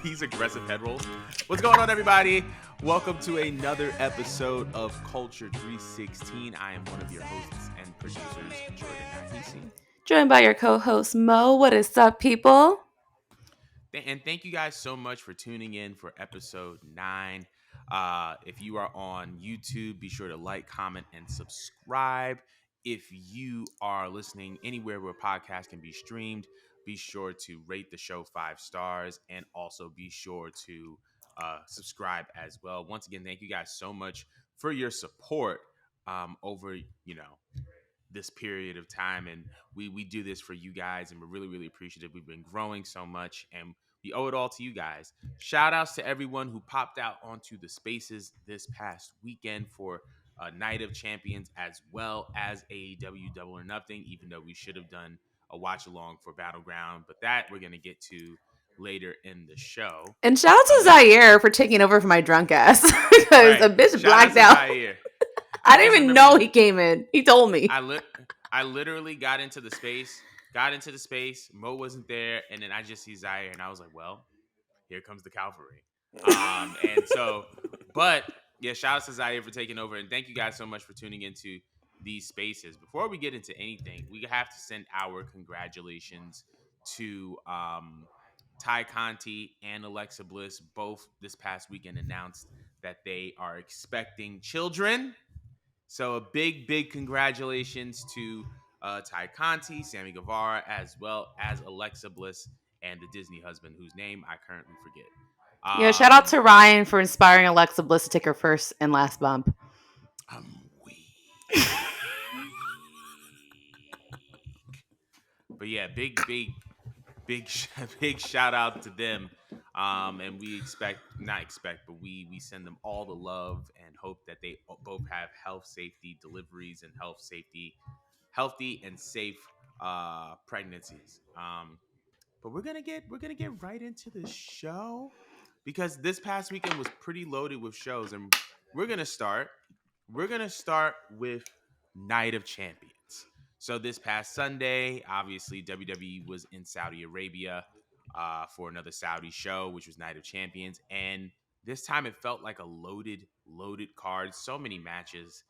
these aggressive head rolls. What's going on, everybody? Welcome to another episode of Culture 316. I am one of your hosts and producers, Jordan Nahisi. Joined by your co-host Mo. What is up, people? And thank you guys so much for tuning in for episode 9. If you are on YouTube, be sure to like, comment, and subscribe. If you are listening anywhere where podcasts can be streamed, be sure to rate the show 5 stars and also be sure to subscribe as well. Once again, thank you guys so much for your support over, this period of time, and we do this for you guys, and we're really appreciative. We've been growing so much, and we owe it all to you guys. Shout outs to everyone who popped out onto the spaces this past weekend for Night of Champions, as well as AEW Double or Nothing, even though we should have done a watch along for Battleground, but that we're going to get to later in the show. And shout out to This Zaire for taking over for my drunk ass because right the bitch shout out blacked to out. Zaire. I Just didn't even remember know he came in. He told me. I literally got into the space. Mo wasn't there, and then I just see Zaire, and I was like, "Well, here comes the cavalry." And so, but yeah, shout out to Zaire for taking over, and thank you guys so much for tuning into these spaces. Before we get into anything, we have to send our congratulations to Ty Conti and Alexa Bliss. Both this past weekend announced that they are expecting children. So a big congratulations to Ty Conti, Sammy Guevara, as well as Alexa Bliss and the Disney husband, whose name I currently forget. Yeah, shout out Um, to Ryan for inspiring Alexa Bliss to take her first and last bump. I'm weak. But yeah, big, big shout out to them. And we not expect, but we send them all the love and hope that they both have health, safety, deliveries, and healthy and safe pregnancies. But we're gonna get right into the show because this past weekend was pretty loaded with shows, and we're gonna start. We're gonna start with Night of Champions. So this past Sunday, obviously WWE was in Saudi Arabia for another Saudi show, which was Night of Champions, and this time it felt like a loaded card. So many matches,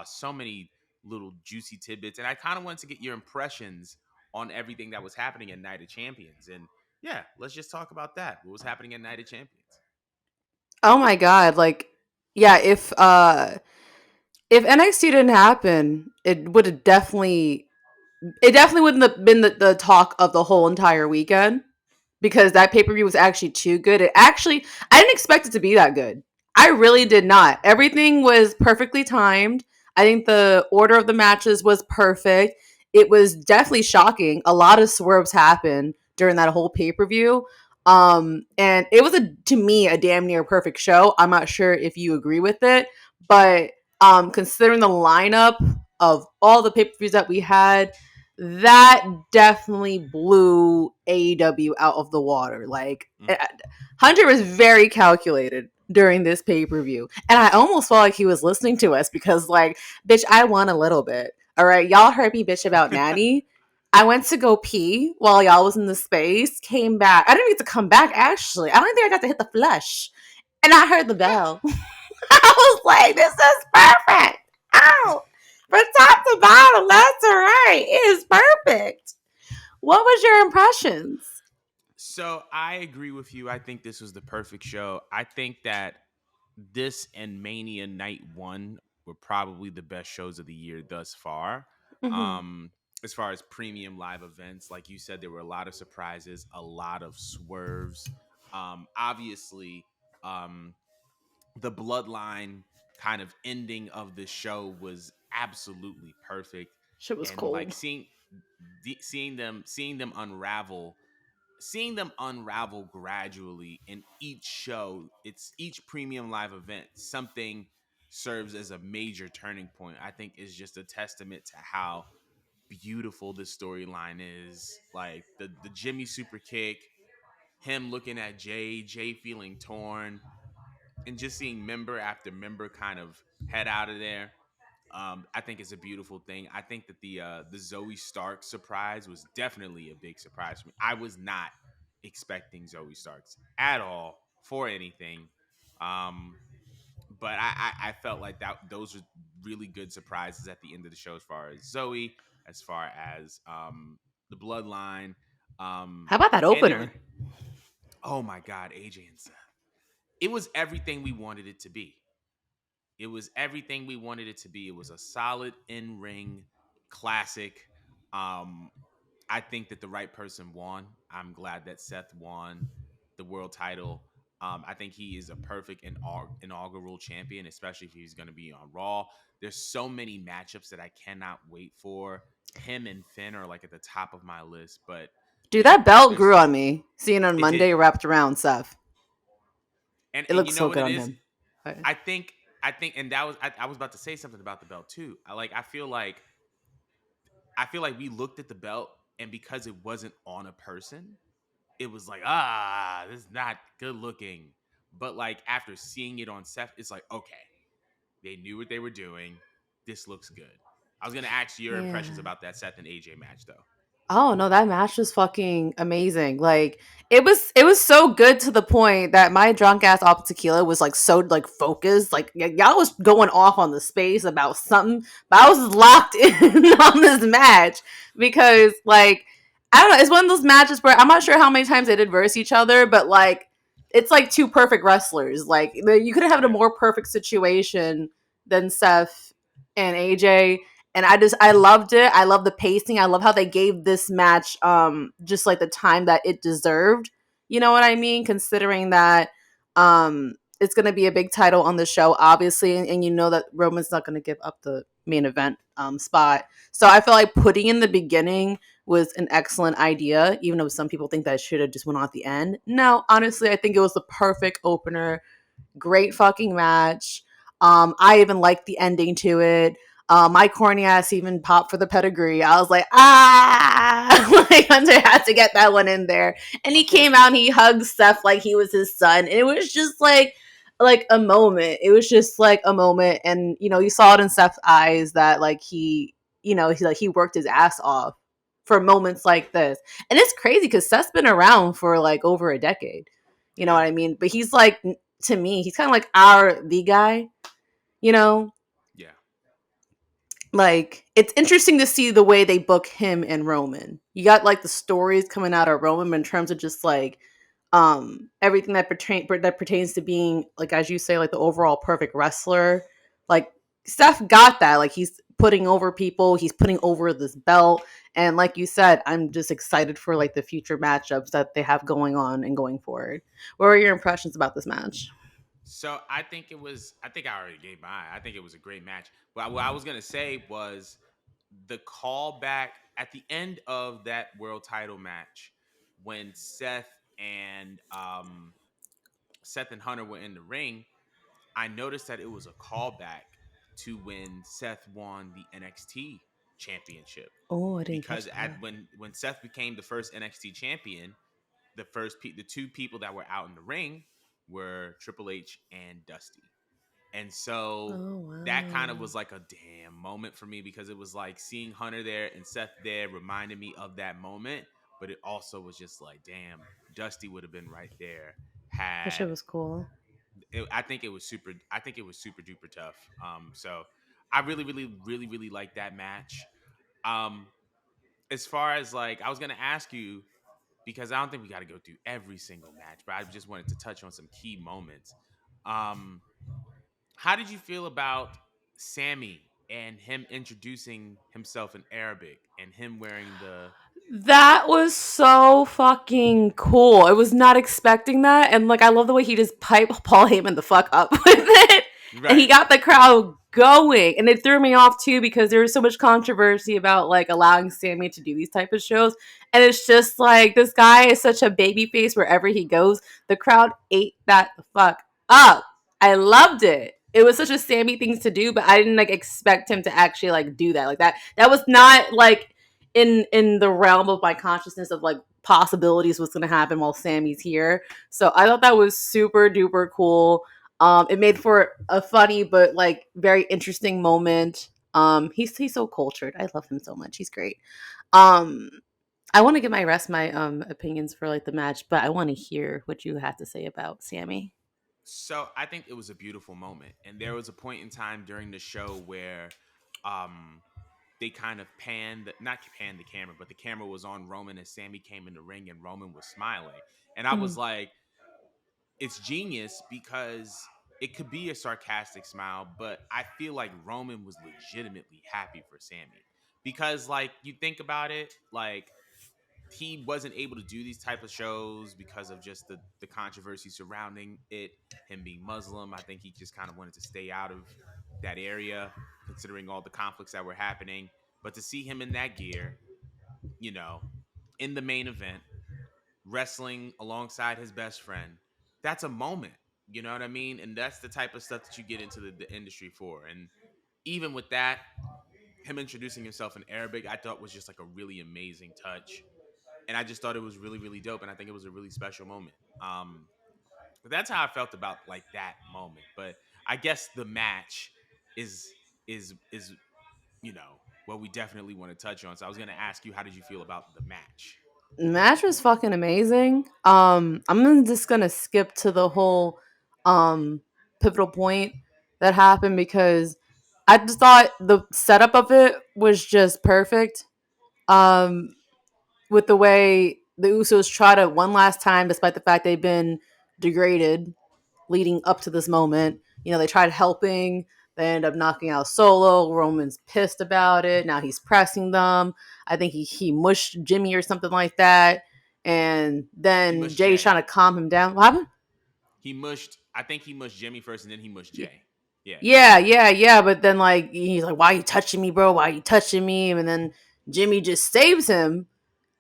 so many little juicy tidbits, and I kind of wanted to get your impressions on everything that was happening at Night of Champions. And yeah, let's just talk about that. What was happening at Night of Champions? Oh my god! Like, yeah, if NXT didn't happen, it definitely wouldn't have been the talk of the whole entire weekend. Because that pay per view was actually too good. I didn't expect it to be that good. I really did not. Everything was perfectly timed. I think the order of the matches was perfect. It was definitely shocking. A lot of swerves happened during that whole pay per view. And it was to me a damn near perfect show. I'm not sure if you agree with it, but considering the lineup of all the pay per views that we had, that definitely blew AEW out of the water. Like, Mm. Hunter was very calculated during this pay per view, and I almost felt like he was listening to us because, like, bitch, I won a little bit. All right, y'all heard me bitch about Nanny. I went to go pee while y'all was in the space. Came back. I didn't get to come back. Actually, I don't think I got to hit the flush, and I heard the bell. I was like, this is perfect. Ow. From top to bottom, left to right. It is perfect. What was your impressions? So I agree with you. I think this was the perfect show. I think that this and Mania Night One were probably the best shows of the year thus far. Mm-hmm. Um, as far as premium live events, like you said, there were a lot of surprises, a lot of swerves. Obviously, um, the bloodline kind of ending of the show was absolutely perfect, Shit was and like cold. seeing them unravel gradually in each show. It's each premium live event, something serves as a major turning point. I think is just a testament to how beautiful this storyline is. Like the Jimmy super kick, him looking at Jay feeling torn, and just seeing member after member kind of head out of there. I think it's a beautiful thing. I think that the Zoe Stark surprise was definitely a big surprise for me. I was not expecting Zoe Starks at all for anything. Um, but I felt like that those were really good surprises at the end of the show as far as Zoe, as far as the bloodline. How about that And there was, opener? oh my God, AJ and Seth. It was everything we wanted it to be. It was everything we wanted it to be. It was a solid in ring classic. Um, I think that the right person won. I'm glad that Seth won the world title. I think he is a perfect inaugural champion, especially if he's going to be on Raw. There's so many matchups that I cannot wait for. Him and Finn are like at the top of my list, but Dude, that belt there's grew on me. Seeing on it did, Monday wrapped around Seth. It and looks you know so what good it on is? him. Okay. I think, and that was I was about to say something about the belt too. I feel like we looked at the belt, and because it wasn't on a person, it was like, this is not good looking. But like after seeing it on Seth, it's like, okay, they knew what they were doing. This looks good. I was gonna ask your Yeah. impressions about that Seth and AJ match though. Oh no, that match was fucking amazing. Like it was so good to the point that my drunk ass off tequila was like so like focused. Like y'all was going off on the space about something, but I was locked in on this match because like I don't know, it's one of those matches where I'm not sure how many times they did verse each other, but like it's like two perfect wrestlers. Like you could have a Yeah, more perfect situation than Seth and AJ, and I loved it. I love the pacing. I love how they gave this match just like the time that it deserved. You know what I mean? Considering that it's going to be a big title on the show obviously, and you know that Roman's not going to give up the main event spot. So I feel like putting in the beginning was an excellent idea, even though some people think that should have just went on at the end. No, honestly, I think it was the perfect opener. Great fucking match. I even liked the ending to it. My corny ass even popped for the pedigree. I was like, like Hunter had to get that one in there. And he of came course. out and he hugged Steph like he was his son. And it was just like a moment. It was just like a moment. And you know, you saw it in Steph's eyes that like he worked his ass off for moments like this. And it's crazy because Seth's been around for like over a decade. You know Yeah, what I mean? But he's like, to me, he's kind of like the guy, you know? yeah, Like, it's interesting to see the way they book him and Roman. You got like the stories coming out of Roman, but in terms of just like everything that pertains to being like, as you say, like the overall perfect wrestler. Like Steph got that. Like he's putting over people, he's putting over this belt. And like you said, I'm just excited for like the future matchups that they have going on and going forward. What were your impressions about this match? so I think it was. I think I already gave mine. I think it was a great match. But what I was gonna say was the callback at the end of that world title match when Seth and Hunter were in the ring. I noticed that it was a callback to when Seth won the NXT championship Oh, I didn't because catch that. at when Seth became the first NXT champion, the two people that were out in the ring were Triple H and Dusty. And so Oh that kind of wow. was like a damn moment for me because it was like seeing Hunter there and Seth there reminded me of that moment, but it also was just like, damn, Dusty would have been right there That shit had was cool. I think it was super. I think it was super duper tough. So I really, really, really, really like that match. Um, as far as like, I was gonna ask you because I don't think we got to go through every single match, but I just wanted to touch on some key moments. Um, how did you feel about Sammy and him introducing himself in Arabic and him wearing the That was so fucking cool. I was not expecting that. And like I love the way he just piped Paul Heyman the fuck up with it. And he right? got the crowd going. And it threw me off too because there was so much controversy about like allowing Sammy to do these type of shows. And it's just like this guy is such a baby face wherever he goes. The crowd ate that the fuck up. I loved it. It was such a Sammy thing to do, but I didn't like expect him to actually like do that. Like that was not like in the realm of my consciousness of like possibilities what's going to happen while Sammy's here. So I thought that was super duper cool. It made for a funny but like very interesting moment. He's so cultured. I love him so much. He's great. Um, I want to give my opinions for like the match, but I want to hear what you have to say about Sammy. So I think it was a beautiful moment, and there was a point in time during the show where um they kind of not panned the camera, but the camera was on Roman as Sammy came in the ring and Roman was smiling. And I Mm. was like, it's genius because it could be a sarcastic smile, but I feel like Roman was legitimately happy for Sammy. Because like you think about it, like he wasn't able to do these type of shows because of just the controversy surrounding it, him being Muslim. I think he just kind of wanted to stay out of that area considering all the conflicts that were happening. But to see him in that gear, you know, in the main event, wrestling alongside his best friend, that's a moment. You know what I mean? And that's the type of stuff that you get into the industry for. And even with that, him introducing himself in Arabic, I thought was just like a really amazing touch. And I just thought it was really, really dope. And I think it was a really special moment. But that's how I felt about like that moment. But I guess the match is is what we definitely want to touch on. So I was gonna ask you, how did you feel about the match? Match was fucking amazing. Just gonna skip to the whole um pivotal point that happened because I just thought the setup of it was just perfect. Um, with the way the Usos try to one last time, despite the fact they've been degraded leading up to this moment. They tried helping. They end up knocking out Solo. Roman's pissed about it. Now he's pressing them. I think he mushed Jimmy or something like that. And He then mushed Jay's Jay. trying to calm him down. What happened? I think he mushed Jimmy first, and then he mushed Jay. Yeah, Yeah, yeah, yeah. But then like he's like, "Why are you touching me, bro? Why are you touching me?" And then Jimmy just saves him.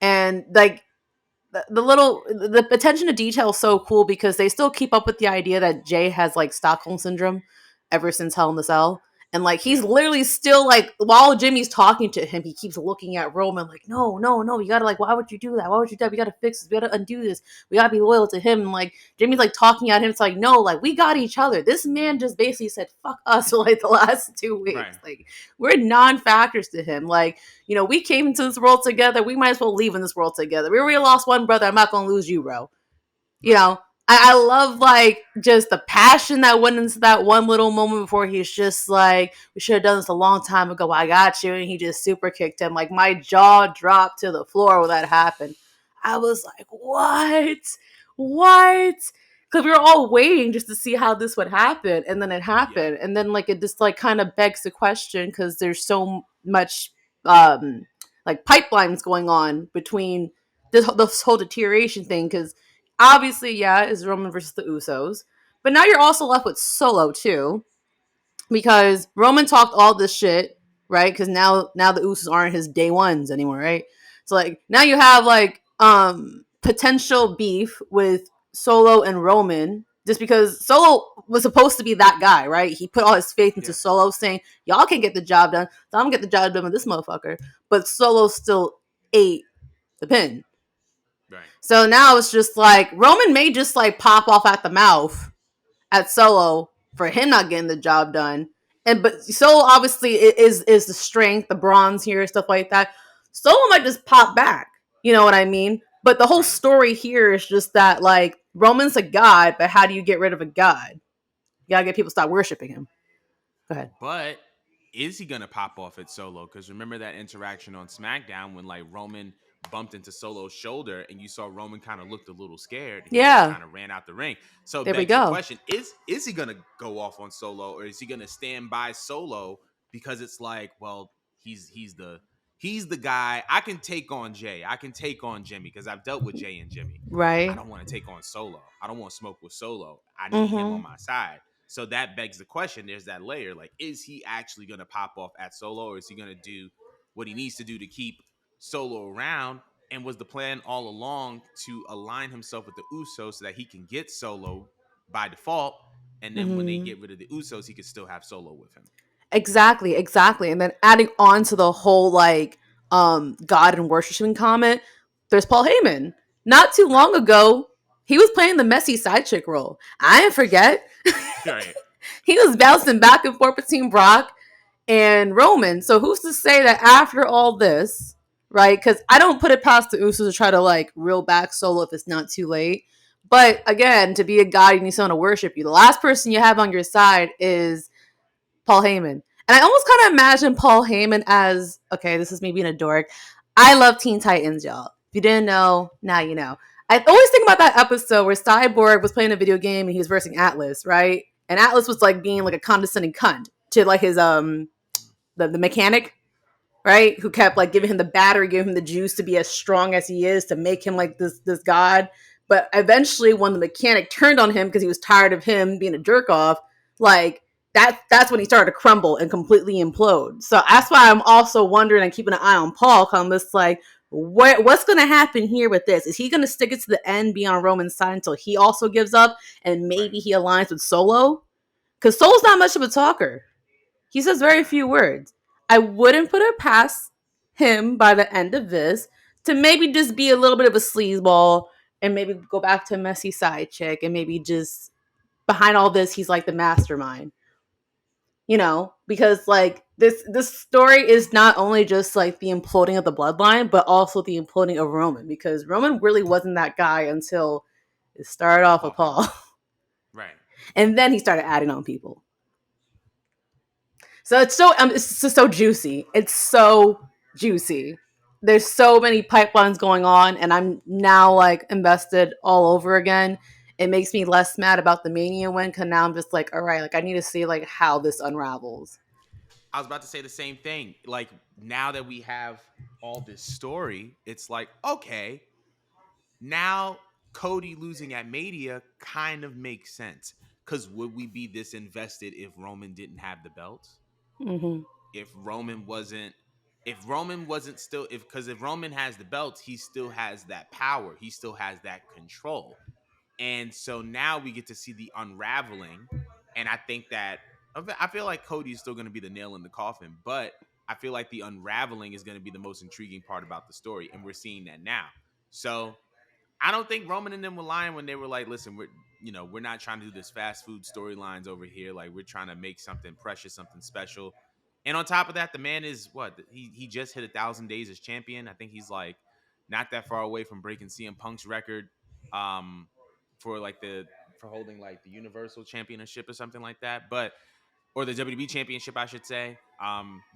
And like the attention to detail is so cool because they still keep up with the idea that Jay has like Stockholm syndrome ever since Hell in the Cell. And like he's yeah, literally still like while Jimmy's talking to him, he keeps looking at Roman like, no, no, no, you gotta like, why would you do that? Why would you do that? We gotta fix this, we gotta undo this, we gotta be loyal to him. And like Jimmy's like talking at him, it's like, no, like we got each other. This man just basically said fuck us for like the last 2 weeks. right, Like we're non-factors to him. Like we came into this world together. We might as well leave in this world together. We already lost one brother. I'm not gonna lose you, bro. You right, know, I love like just the passion that went into that one little moment before he's just like, we should have done this a long time ago. I got you. And he just super kicked him. Like my jaw dropped to the floor when that happened. I was like, what? What? Because we were all waiting just to see how this would happen. And then it yeah, happened. And then like it just like kind of begs the question because there's so much um like pipelines going on between this whole deterioration thing because obviously, yeah, is Roman versus the Usos. But now you're also left with Solo too, because Roman talked all this shit, right? Because now the Usos aren't his day ones anymore, right? So like now you have like potential beef with Solo and Roman. Just because Solo was supposed to be that guy, right? He put all his faith into yeah, Solo, saying, "Y'all can get the job done, so I'm gonna get the job done with this motherfucker." But Solo still ate the pin. right, So now it's just like Roman may just like pop off at the mouth at Solo for him not getting the job done. But Solo obviously is the strength, the bronze here, stuff like that. Solo might just pop back. You know what I mean? But the whole right. story here is just that like Roman's a god, but how do you get rid of a god? You gotta get people to stop worshiping him. Go ahead. But is he gonna pop off at Solo? Because remember that interaction on SmackDown when like Roman bumped into Solo's shoulder and you saw Roman kind of looked a little scared and he just Yeah, kind of ran out the ring. So it there we begs the go. question: Is he gonna go off on Solo or is he gonna stand by Solo because it's like, well, he's the guy. I can take on Jay. I can take on Jimmy because I've dealt with Jay and Jimmy. I Right. don't want to take on Solo. I don't want to smoke with Solo. I need him on Mm-hmm. my side. So that begs the question. There's that layer. Like, is he actually going to pop off at Solo, or is he going to do what he needs to do to keep Solo around? And was the plan all along to align himself with the Usos so that he can get Solo by default, and then when they Mm-hmm. get rid of the Usos, he could still have Solo with him? Exactly, exactly. And then adding on to the whole like God and worshiping comment, there's Paul Heyman. Not too Right, long ago, he was playing the messy side chick role. I didn't forget. right, He was bouncing back and forth between Brock and Roman. So who's to say that after all this, right? Because I don't put it past the Usos to try to like reel back Solo if it's not too late. But again, to be a god, you need someone to worship you. The last person you have on your side is Paul Heyman. And I almost kind of imagine Paul Heyman as, okay, this is me being a dork. I love Teen Titans, y'all. If you didn't know, now you know. I always think about that episode where Cyborg was playing a video game and he was versing Atlas, right? And Atlas was like being like a condescending cunt to like his the mechanic, right? Who kept like giving him the battery, giving him the juice to be as strong as he is to make him like this god. But eventually, when the mechanic turned on him because he was tired of him being a jerk off, like that's when he started to crumble and completely implode. So that's why I'm also wondering and keeping an eye on Paul. Cause I'm just like, what's going to happen here with this? Is he going to stick it to the end, be on Roman's side until he also gives up, and Right. maybe he aligns with Solo? Because Solo's not much of a talker. He says very few words. I wouldn't put it past him by the end of this to maybe just be a little bit of a sleazeball and maybe go back to a messy side chick and maybe just behind all this he's like the mastermind. You know, because like this story is not only just like the imploding of the bloodline, but also the imploding of Roman because Roman really wasn't that guy until it started off with Paul Paul. Heyman. Right. And then he started adding on people. So it's just so juicy. It's so juicy. There's so many pipelines going on, and I'm now like invested all over again. It makes me less mad about the Mania win because now I'm just like, all right, like I need to see like how this unravels. I was about to say the same thing. Like now that we have all this story, it's like, okay, now Cody losing at Mania kind of makes sense. Cause would we be this invested if Roman didn't have the belt? Mm-hmm. If Roman wasn't if Roman wasn't still if Roman has the belt, he still has that power. He still has that control. And so now we get to see the unraveling. And I think that I feel like Cody is still going to be the nail in the coffin, but I feel like the unraveling is going to be the most intriguing part about the story. And we're seeing that now. So I don't think Roman and them were lying when they were like, listen, we're not trying to do this fast food storylines over here. Like we're trying to make something precious, something special. And on top of that, the man is what? He just hit 1,000 days as champion. I think he's like not that far away from breaking CM Punk's record um for like the for holding like the Universal Championship or something like that. But or the WWE Championship, I should say.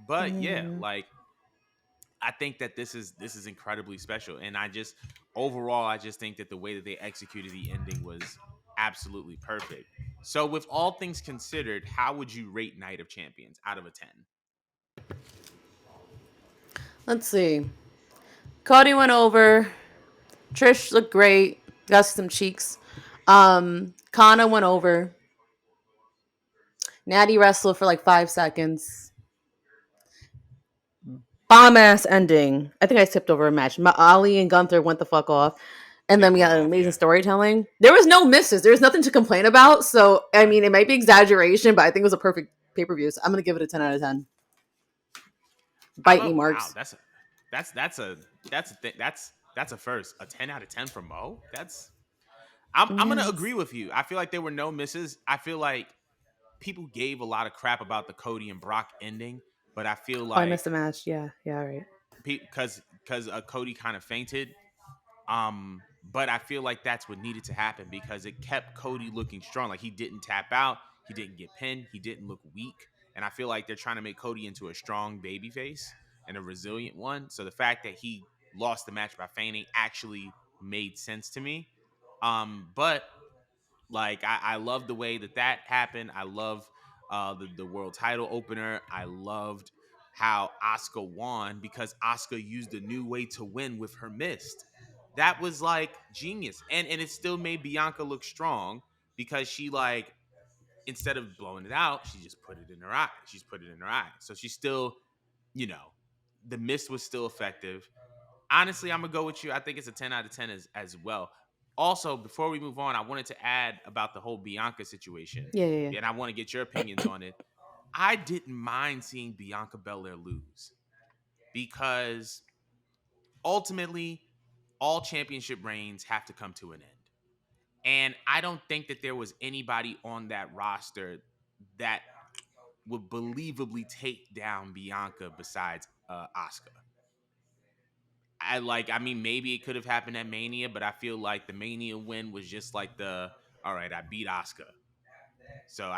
But yeah, Mm-hmm. like I think that this is incredibly special, and I just overall I just think that the way that they executed the ending was absolutely perfect. So, with all things considered, how would you rate Night of Champions out of a 10? Let's see. Cody went over. Trish looked great. Got some cheeks. Kana went over. Natty wrestled for like 5 seconds. Bomb ass ending. I think I tipped over a match. Ali and Gunther went the fuck off. And They then we went got off, amazing yeah. storytelling. There was no misses. There was nothing to complain about. So, I Right. mean, it might be exaggeration, but I think it was a perfect pay per view. So, I'm going to give it a 10 out of 10. I'm Bite me, a wow. Marks. That's a first. A 10 out of 10 from Mo. I'm gonna agree Yes. with you. I feel like there were no misses. I feel like people gave a lot of crap about the Cody and Brock ending, but I feel Oh, I like missed the match. Yeah. Yeah. All right. because Cody kind of fainted. But I feel like that's what needed to happen because it kept Cody looking strong. Like he didn't tap out, he didn't get pinned, he didn't look weak. And I feel like they're trying to make Cody into a strong baby face and a resilient one. So the fact that he lost the match by fainting actually made sense to me. But like I love the way that that happened. I love the world title opener. I loved how Asuka won because Asuka used a new way to win with her mist. That was like genius, and it still made Bianca look strong because she like instead of blowing it out, she just put it in her eye. She's put it in her eye, so she's still you know the mist was still effective. Honestly, I'm gonna go with you. I think it's a 10 out of 10 as well. Also, before we move on, I wanted to add about the whole Bianca situation, Yeah. Yeah. and I want to get your opinions on it. I didn't mind seeing Bianca Belair lose because ultimately, all championship reigns have to come to an end. And I don't think that there was anybody on that roster that would believably take down Bianca besides Asuka. I mean, maybe it could have happened at Mania, but I feel like the Mania win was just like the all right, I beat Asuka. So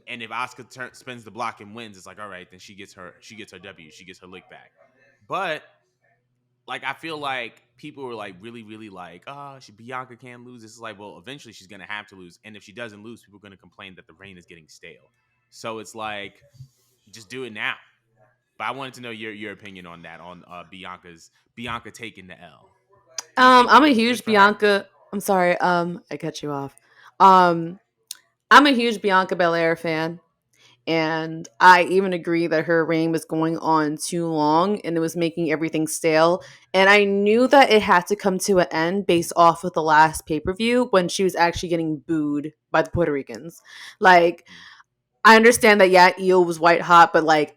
and if Asuka spins the block and wins, it's like all right, then she gets her W, she gets her lick back. But like I feel like people were like really like, oh, Bianca can't lose. It's like, well, eventually she's gonna have to lose, and if she doesn't lose, people are gonna complain that the reign is getting stale. So it's like, just do it now. But I wanted to know your opinion on that, on Bianca taking the L. Do you think it I'm a was good huge for her? Bianca. I'm sorry. I cut you off. Um, I'm a huge Bianca Belair fan. And I even agree that her reign was going on too long and it was making everything stale. And I knew that it had to come to an end based off of the last pay per view when she was actually getting booed by the Puerto Ricans. Like, Mm. I understand that, yeah, Eel was white hot, but like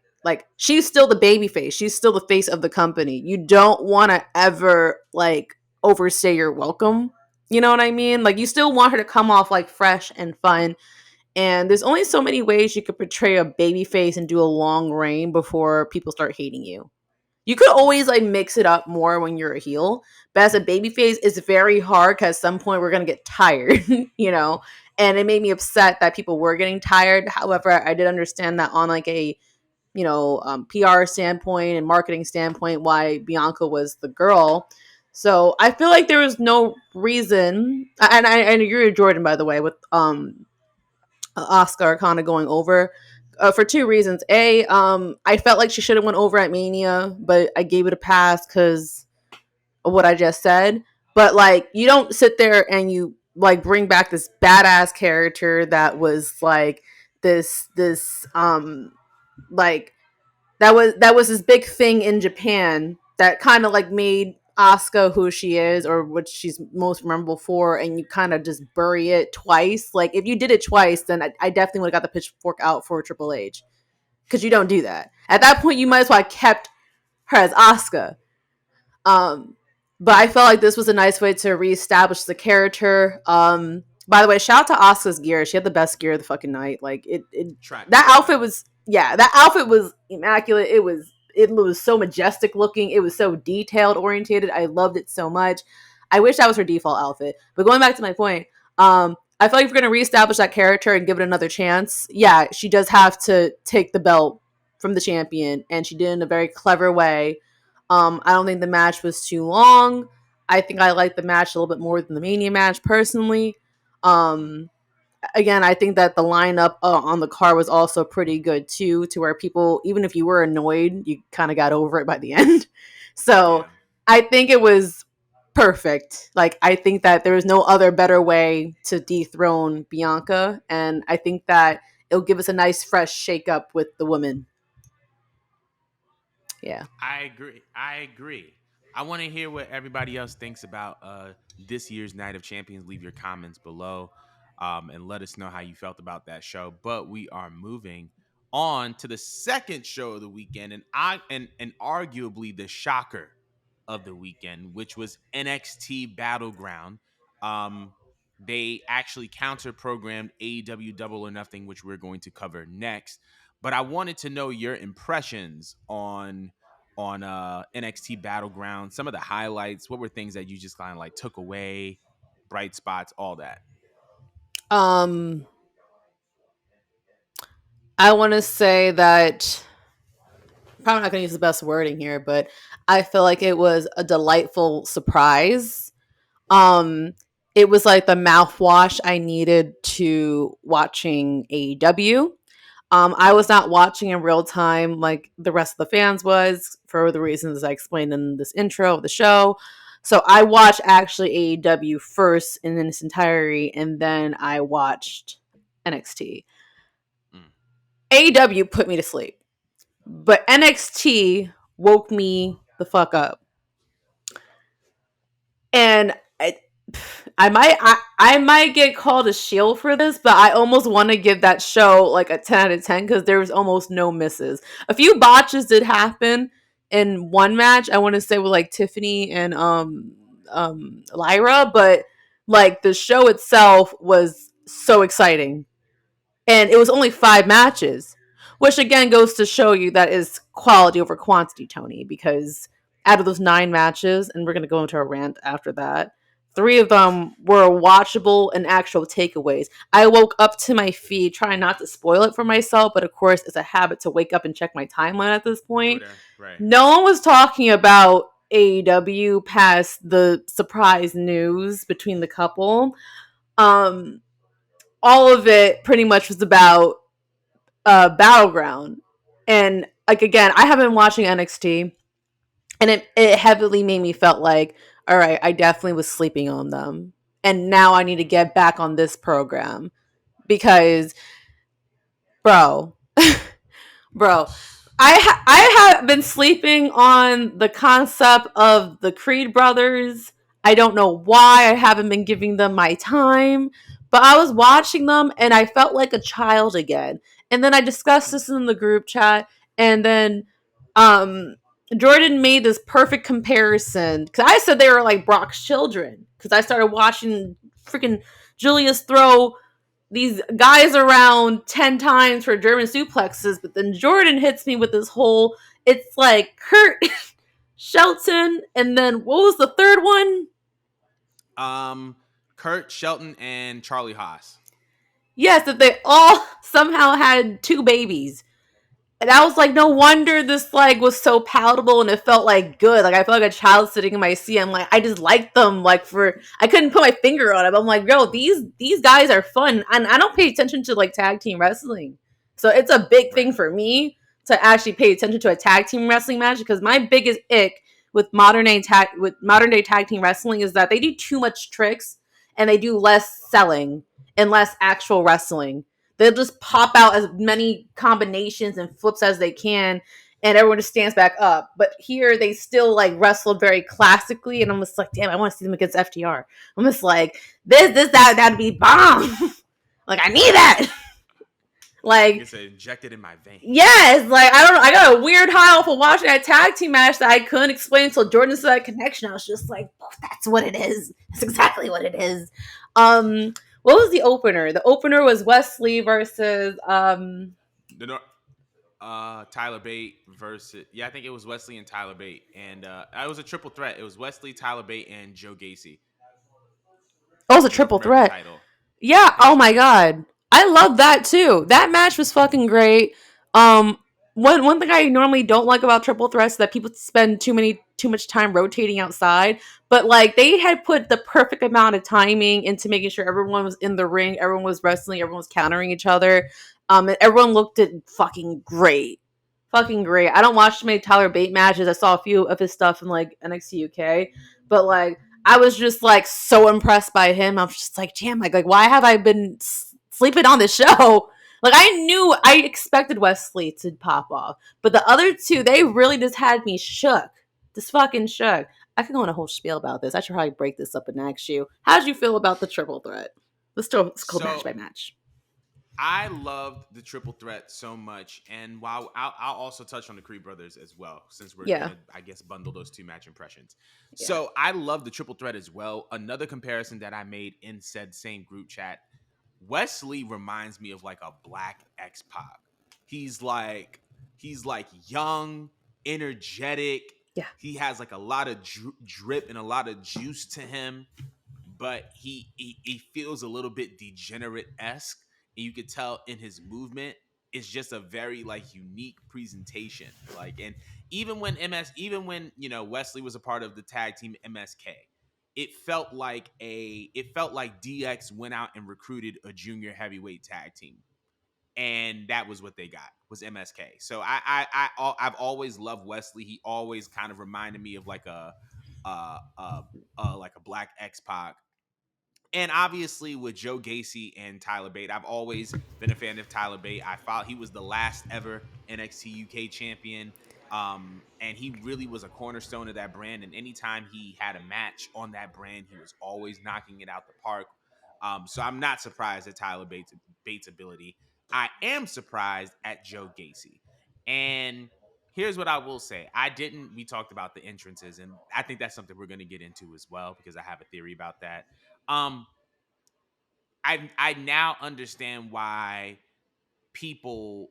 she's still the baby face. She's still the face of the company. You don't want to ever like overstay your welcome. You know what I mean? Like you still want her to come off like fresh and fun, and there's only so many ways you could portray a baby face and do a long reign before people start hating you. You could always like mix it up more when you're a heel, but as a baby face, it's very hard because at some point we're gonna get tired, you know. And it made me upset that people were getting tired. However, I did understand that on like a PR standpoint and marketing standpoint, why Bianca was the girl. So I feel like there was no reason, and I agree with Jordan by the way with Oscar kind of going over for two reasons. A, I felt like she should have went over at Mania, but I gave it a pass because of what I just said. But like, you don't sit there and you like bring back this badass character that was like this like that was this big thing in Japan that kind of like made Asuka who she is or what she's most memorable for, and you kind of just bury it twice. Like if you did it twice, then I definitely would have got the pitchfork out for Triple H because you don't do that. At that point, you might as well have kept her as Asuka. Um, but I felt like this was a nice way to reestablish the character. By the way, shout out to Asuka's gear. She had the best gear of the fucking night. Like it that Track outfit star. was yeah, that outfit was immaculate. It was so majestic looking. It was so detailed orientated. I loved it so much. I wish that was her default outfit. But going back to my point, I feel like if we're gonna reestablish that character and give it another chance, yeah, she does have to take the belt from the champion, and she did it in a very clever way. I don't think the match was too long. I think I liked the match a little bit more than the Mania match personally. Um, Again, I think that the lineup on the card was also pretty good too, to where people, even if you were annoyed, you kind of got over it by the end. So Yeah. I think it was perfect. Like, I think that there was no other better way to dethrone Bianca. And I think that it'll give us a nice, fresh shake up with the women. Yeah. I agree. I agree. I want to hear what everybody else thinks about this year's Night of Champions. Leave your comments below, and let us know how you felt about that show. But we are moving on to the second show of the weekend, and arguably the shocker of the weekend, which was NXT Battleground. Um, they actually counter programmed AEW Double or Nothing, which we're going to cover next. But I wanted to know your impressions on NXT Battleground, some of the highlights. What were things that you just kind of like took away, bright spots, all that? Um, I want to say that probably not going to use the best wording here, but I feel like it was a delightful surprise. Um, it was like the mouthwash I needed to watching AEW. I was not watching in real time like the rest of the fans was for the reasons I explained in this intro of the show. So I watched actually AEW first in its entirety, and then I watched NXT. Mm. AEW put me to sleep, but NXT woke me the fuck up. And I might get called a shield for this, but I almost want to give that show like a 10 out of 10 because there was almost no misses. A few botches did happen in one match. I want to say with like Tiffany and Lyra, but like the show itself was so exciting, and it was only 5 matches, which again goes to show you that is quality over quantity, Tony, because out of those 9 matches, and we're gonna go into a rant after that. 3 of them were watchable and actual takeaways. I woke up to my feed trying not to spoil it for myself, but of course, it's a habit to wake up and check my timeline at this point. Twitter, right? No one was talking about AEW past the surprise news between the couple. Um, all of it pretty much was about Battleground. And like again, I have been watching NXT, and it heavily made me felt like, all right, I definitely was sleeping on them, and now I need to get back on this program because, bro, bro, I have been sleeping on the concept of the Creed brothers. I don't know why I haven't been giving them my time, but I was watching them and I felt like a child again. And then I discussed this in the group chat, and then um Jordan made this perfect comparison because I said they were like Brock's children because I started watching freaking Julius throw these guys around 10 times for German suplexes, but then Jordan hits me with this whole, it's like Kurt Shelton, and then what was the third one? Um, Kurt Shelton and Charlie Haas. Yes, that they all somehow had 2 babies. And I was like, no wonder this like was so palatable and it felt like good. Like I felt like a child sitting in my seat. I'm like, I just liked them. Like for I couldn't put my finger on it. I'm like, yo, these guys are fun, and I don't pay attention to like tag team wrestling, so it's a big Right. thing for me to actually pay attention to a tag team wrestling match because my biggest ick with modern day tag team wrestling is that they do too much tricks and they do less selling and less actual wrestling. They'll just pop out as many combinations and flips as they can, and everyone just stands back up. But here they still like wrestled very classically, and I'm just like, damn, I want to see them against FTR. I'm just like, that'd be bomb. Like I need that. Like It's injected in my veins. yes, like I don't know. I got a weird high off of watching that tag team match that I couldn't explain until Jordan said that connection. I was just like, oh, that's what it is. That's exactly what it is. What was the opener? The opener was Wesley versus The Tyler Bate versus, yeah, I think it was Wesley and Tyler Bate, and it was a triple threat. It was Wesley, Tyler Bate, and Joe Gacy oh, it was a for the North triple American threat. title. Yeah. Oh Yes, my yes. god, I love that too. That match was fucking great. Um, one thing I normally don't like about triple threats is that people spend too much time rotating outside. But like they had put the perfect amount of timing into making sure everyone was in the ring, everyone was wrestling, everyone was countering each other. And everyone looked at fucking great. Fucking great. I don't watch too many Tyler Bate matches. I saw a few of his stuff in like NXT UK, but like I was just like so impressed by him. I was just like, damn, like why have I been sleeping on this show? Like I expected Wesley to pop off, but the other two, they really just had me shook. Just fucking shook. I could go on a whole spiel about this. I should probably break this up and ask you. How did you feel about the triple threat? Let's go match So by match. I loved the triple threat so much, and while I'll also touch on the Creed brothers as well, since we're Yeah, gonna, I guess, bundle those 2 match impressions. yeah, So I love the triple threat as well. Another comparison that I made in said same group chat: Wesley reminds me of like a black X Pac. He's like he's like young, energetic. yeah. He has like a lot of drip and a lot of juice to him, but he feels a little bit degenerate esque, and you could tell in his movement. It's just a very like unique presentation. Like, and even when Wesley was a part of the tag team MSK, it felt like DX went out and recruited a junior heavyweight tag team, and that was what they got, was MSK. So I've always loved Wesley. He always kind of reminded me of like like a black X Pac. And obviously with Joe Gacy and Tyler Bate, I've always been a fan of Tyler Bate. I thought he was the last ever NXT UK champion. And he really was a cornerstone of that brand. And anytime he had a match on that brand, he was always knocking it out the park. So I'm not surprised at Bates' ability. I am surprised at Joe Gacy. And here's what I will say. We talked about the entrances, and I think that's something we're going to get into as well, because I have a theory about that. um I now understand why people,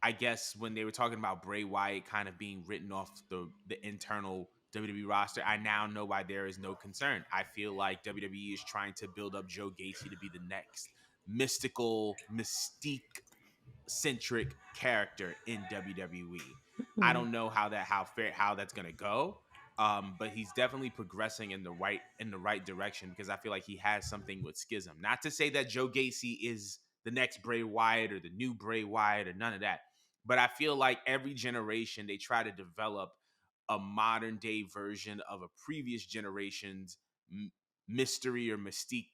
I guess, when they were talking about Bray Wyatt kind of being written off the internal WWE roster, I now know why there is no concern. I feel like WWE is trying to build up Joe Gacy to be the next mystical, mystique centric character in WWE. I Mhm. don't know how that's gonna go. But he's definitely progressing in the right direction because I feel like he has something with Schism. Not to say that Joe Gacy is the next Bray Wyatt or the new Bray Wyatt or none of that, but I feel like every generation they try to develop a modern day version of a previous generation's mystery or mystique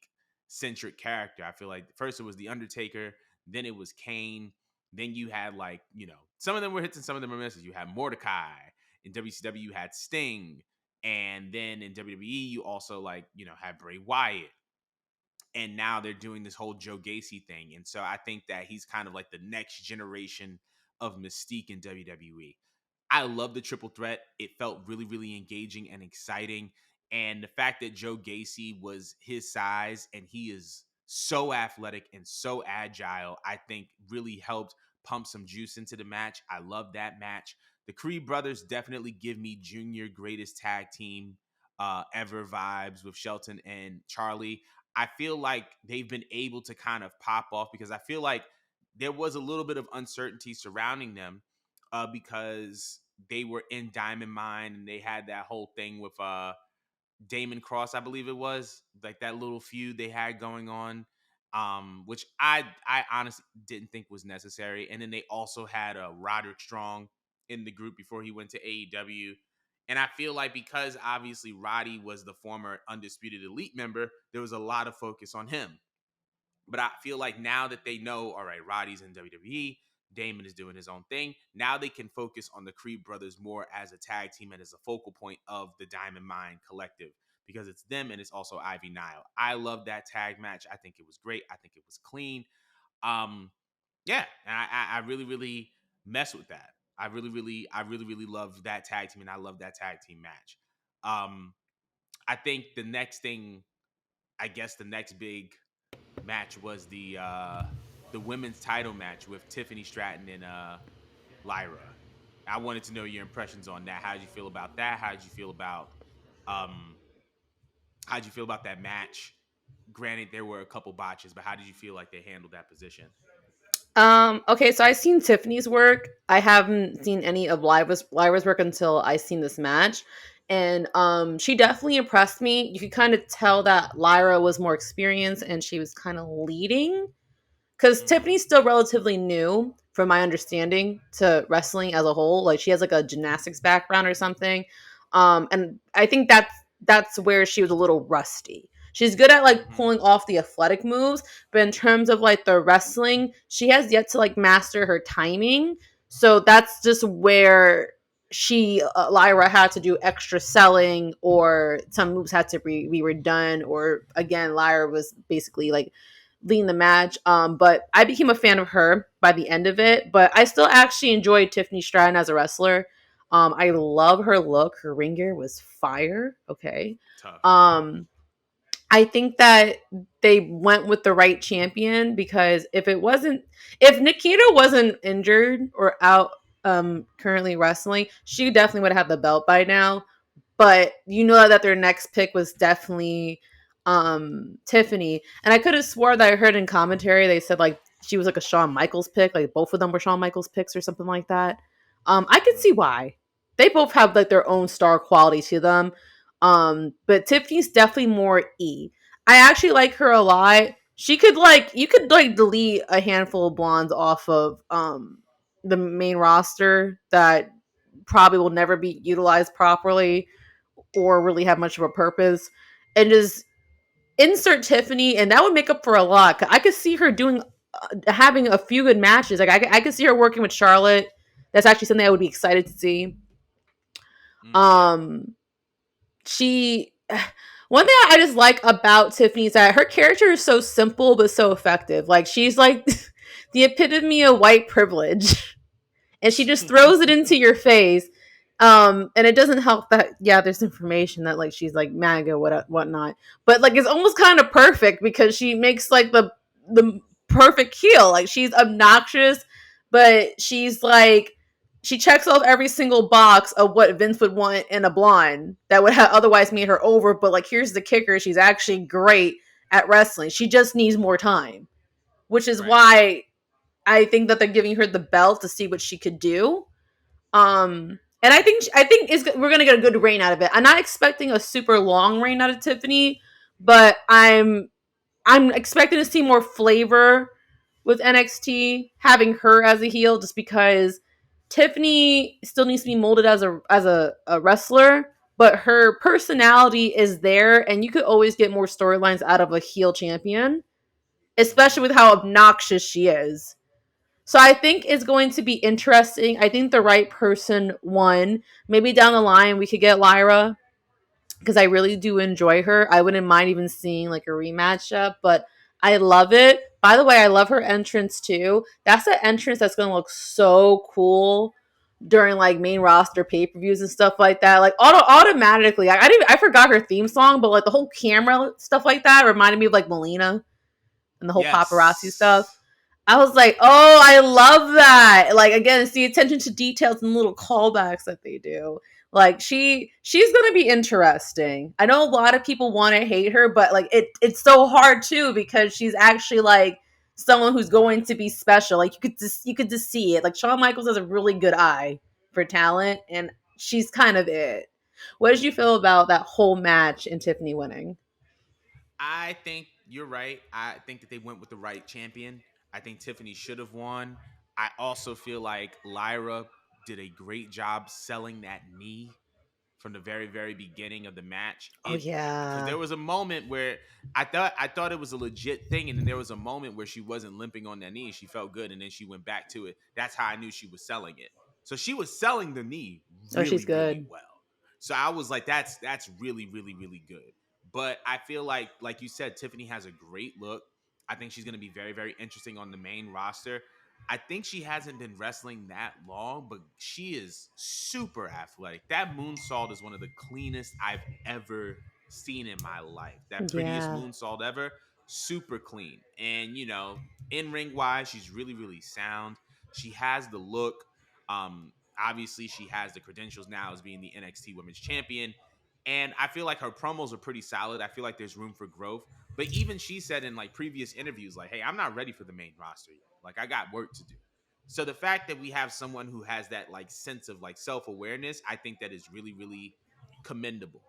centric character. I feel like first it was the Undertaker, then it was Kane, then you had like, some of them were hits and some of them were misses. You had Mordecai. In WCW, you had Sting. And then in WWE, you also like, had Bray Wyatt. And now they're doing this whole Joe Gacy thing. And so I think that he's kind of like the next generation of Mystique in WWE. I love the triple threat. It felt really, really engaging and exciting. And the fact that Joe Gacy was his size and he is so athletic and so agile, I think really helped pump some juice into the match. I love that match. The Creed brothers definitely give me junior greatest tag team ever vibes with Shelton and Charlie. I feel like they've been able to kind of pop off because I feel like there was a little bit of uncertainty surrounding them because they were in Diamond Mine and they had that whole thing with Damon Cross, I believe it was, like that little feud they had going on, which I honestly didn't think was necessary. And then they also had Roderick Strong in the group before he went to AEW. And I feel like because obviously Roddy was the former Undisputed Elite member, there was a lot of focus on him. But I feel like now that they know, all right, Roddy's in WWE, Damon is doing his own thing. Now they can focus on the Creed brothers more as a tag team and as a focal point of the Diamond Mine collective because it's them and it's also Ivy Nile. I love that tag match. I think it was great. I think it was clean. Um, yeah, and I really, really mess with that. I really, really love that tag team, and I love that tag team match. Um, I think the next thing, I guess, the next big match was the women's title match with Tiffany Stratton and Lyra. I wanted to know your impressions on that. How did you feel about that? Um how did you feel about that match? Granted, there were a couple botches, but how did you feel like they handled that position? Okay, so I've seen Tiffany's work. I haven't seen any of Lyra's work until I seen this match. And she definitely impressed me. You could kind of tell that Lyra was more experienced and she was kind of leading because Mm-hmm. Tiffany's still relatively new, from my understanding, to wrestling as a whole. Like she has like a gymnastics background or something, and I think that's where she was a little rusty. She's good at like Mm-hmm. pulling off the athletic moves, but in terms of like the wrestling, she has yet to like master her timing. So that's just where Lyra had to do extra selling, or some moves had to be redone, or again, Lyra was basically like leading the match. But I became a fan of her by the end of it. But I still actually enjoyed Tiffany Stratton as a wrestler. I love her look. Her ring gear was fire. Okay. Tough. Um, I think that they went with the right champion because if Nikita wasn't injured or out currently wrestling, she definitely would have had the belt by now. But you know that their next pick was definitely Tiffany. And I could have swore that I heard in commentary they said like she was like a Shawn Michaels pick, like both of them were Shawn Michaels picks or something like that. I could see Mm-hmm. why. They both have like their own star quality to them. But Tiffany's definitely more E. I actually like her a lot. She could like you could like delete a handful of blondes off of the main roster that probably will never be utilized properly or really have much of a purpose, and just insert Tiffany, and that would make up for a lot. I could see her doing having a few good matches. Like I could see her working with Charlotte. That's actually something I would be excited to see. Yeah. Um, she one thing I just like about Tiffany is that her character is so simple but so effective. Like she's like the epitome of white privilege. And she just throws it into your face. And it doesn't help that there's information that like she's like MAGA whatnot, but like it's almost kind of perfect because she makes like the perfect heel. Like she's obnoxious, but she's like She checks off every single box of what Vince would want in a blonde that would have otherwise made her over. But like, here's the kicker: she's actually great at wrestling. She just needs more time, which is Right. why I think that they're giving her the belt to see what she could do. And I think we're gonna get a good reign out of it. I'm not expecting a super long reign out of Tiffany, but I'm expecting to see more flavor with NXT having her as a heel, just because Tiffany still needs to be molded as a wrestler, but her personality is there, and you could always get more storylines out of a heel champion, especially Hmm. with how obnoxious she is. So I think it's going to be interesting. I think the right person won. Maybe down the line we could get Lyra, because I really do enjoy her. I wouldn't mind even seeing like a rematch up, but I love it. By the way, I love her entrance too. That's an entrance that's gonna look so cool during like main roster pay per views and stuff like that. Like automatically, I forgot her theme song, but like the whole camera stuff like that reminded me of like Melina and the whole paparazzi stuff. Yes. I was like, oh, I love that. Like again, it's the attention to details and little callbacks that they do. Like she's gonna be interesting. I know a lot of people want to hate her, but like it's so hard too because she's actually like someone who's going to be special. Like you could just see it. Like Shawn Michaels has a really good eye for talent, and she's kind of it. What did you feel about that whole match and Tiffany winning? I think you're right. I think that they went with the right champion. I think Tiffany should have won. I also feel like Lyra did a great job selling that knee from the very beginning of the match. Oh It because yeah. there was a moment where I thought it was a legit thing, and then there was a moment where she wasn't limping on that knee. She felt good, and then she went back to it. That's how I knew she was selling it. So she was selling the knee Oh, she's really good. well. So I was like, that's really good. But I feel like you said, Tiffany has a great look. I think she's going to be very interesting on the main roster. I think she hasn't been wrestling that long, but she is super athletic. That moonsault is one of the cleanest I've ever seen in my life. That prettiest Yeah. moonsault ever, super clean. And in ring wise, she's really sound. She has the look. Obviously, she has the credentials now as being the NXT Women's Champion. And I feel like her promos are pretty solid. I feel like there's room for growth. But even she said in like previous interviews, like, hey, I'm not ready for the main roster yet. Like, I got work to do. So the fact that we have someone who has that like sense of like self-awareness, I think that is really commendable.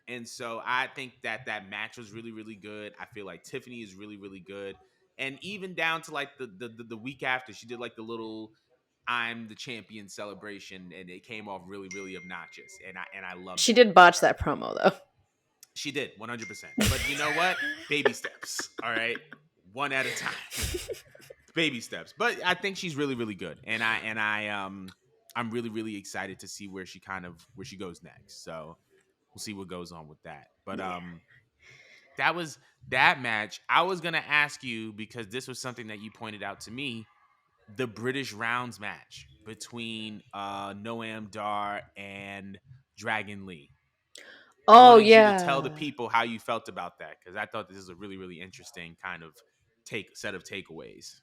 And so I think that that match was really good. I feel like Tiffany is really good. And even down to like the week after, she did like the little I'm the champion celebration, and it came off really obnoxious. And I love She that. did botch that promo though. She did 100%. But you know what? Baby steps. All right, one at a time. Baby steps. But I think she's really good, and I'm really excited to see where she goes next. So we'll see what goes on with that. But Yeah. that was that match. I was gonna ask you because this was something that you pointed out to me. The British rounds match between Noam Dar and Dragon Lee. Oh Wanted you to tell the yeah. people how you felt about that because I thought this is a really interesting kind of take set of takeaways.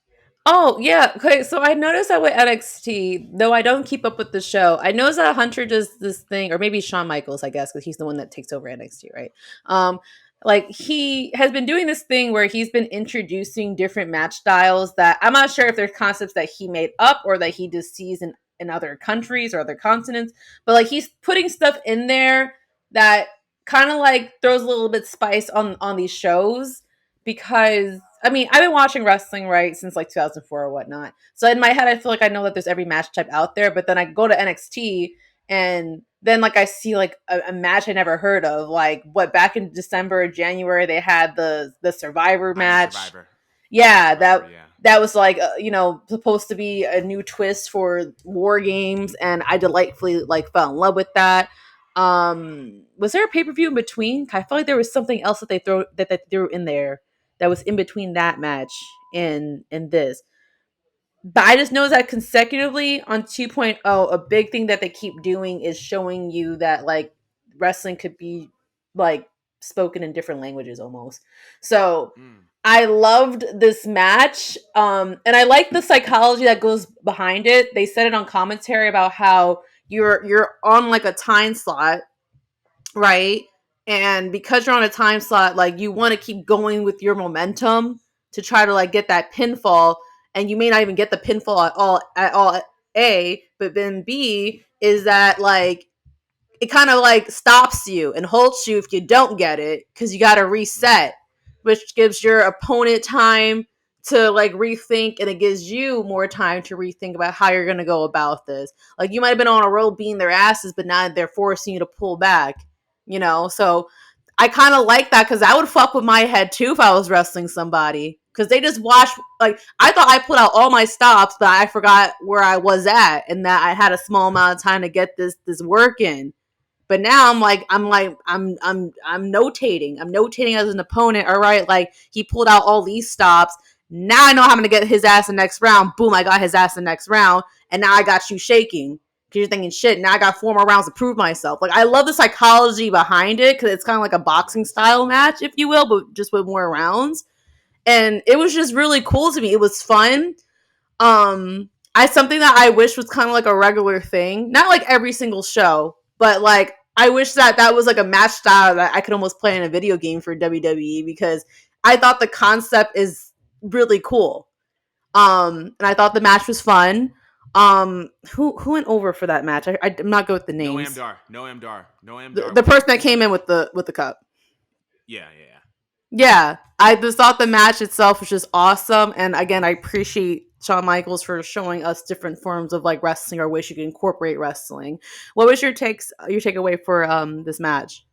Oh yeah. Okay, so I noticed that with NXT, though I don't keep up with the show, I noticed that Hunter does this thing, or maybe Shawn Michaels, I guess, because he's the one that takes over NXT, right? Um, like he has been doing this thing where he's been introducing different match styles that I'm not sure if they're concepts that he made up or that he just sees in other countries or other continents, but like he's putting stuff in there that kind of like throws a little bit spice on these shows, because I mean, I've been watching wrestling right since like 2004 or whatnot. So in my head, I feel like I know that there's every match type out there. But then I go to NXT, and then like I see like a match I never heard of. Like what, back in December or January they had the Survivor I am match. Survivor. I am Yeah, Survivor. that Yeah. that was like supposed to be a new twist for War Games, and I delightfully like fell in love with that. Was there a pay per view in between? I felt like there was something else that they threw in there that was in between that match and this. But I just know that consecutively on 2.0, a big thing that they keep doing is showing you that like wrestling could be like spoken in different languages almost. So Mm. I loved this match. And I like the psychology that goes behind it. They said it on commentary about how you're on like a time slot, right? And because you're on a time slot, like you want to keep going with your momentum to try to like get that pinfall, and you may not even get the pinfall at all. A, but then B is that like it kind of like stops you and halts you if you don't get it because you got to Mm-hmm. reset, which gives your opponent time to like rethink, and it gives you more time to rethink about how you're going to go about this. Like you might have been on a roll beating their asses, but now they're forcing you to pull back, you know? So I kind of like that because that would fuck with my head too if I was wrestling somebody. Because they just watch, like, I thought I put out all my stops, but I forgot where I was at and that I had a small amount of time to get this work in. But now I'm notating. I'm notating as an opponent. All right, like he pulled out all these stops. Now I know how I'm gonna get his ass the next round. Boom, I got his ass the next round, and now I got you shaking because you're thinking, shit. Now I got 4 more rounds to prove myself. Like I love the psychology behind it because it's kind of like a boxing Nice. style match, if you will, but just with more rounds. And it was just really cool to me. It was fun. I something that I wish was kind of like a regular thing, not like every single show, but like I wish that that was like a match style that I could almost play in a video game for WWE because I thought the concept is really cool. And I thought the match was fun. Who went over for that match? I'm not good with the No names. Amdar. No Amdar. No Amdar The went person over that for came in that. with the cup. Yeah, yeah, yeah. Yeah, I just thought the match itself was just awesome, and again, I appreciate Shawn Michaels for showing us different forms of like wrestling or ways you can incorporate wrestling. What was your takeaway for this match?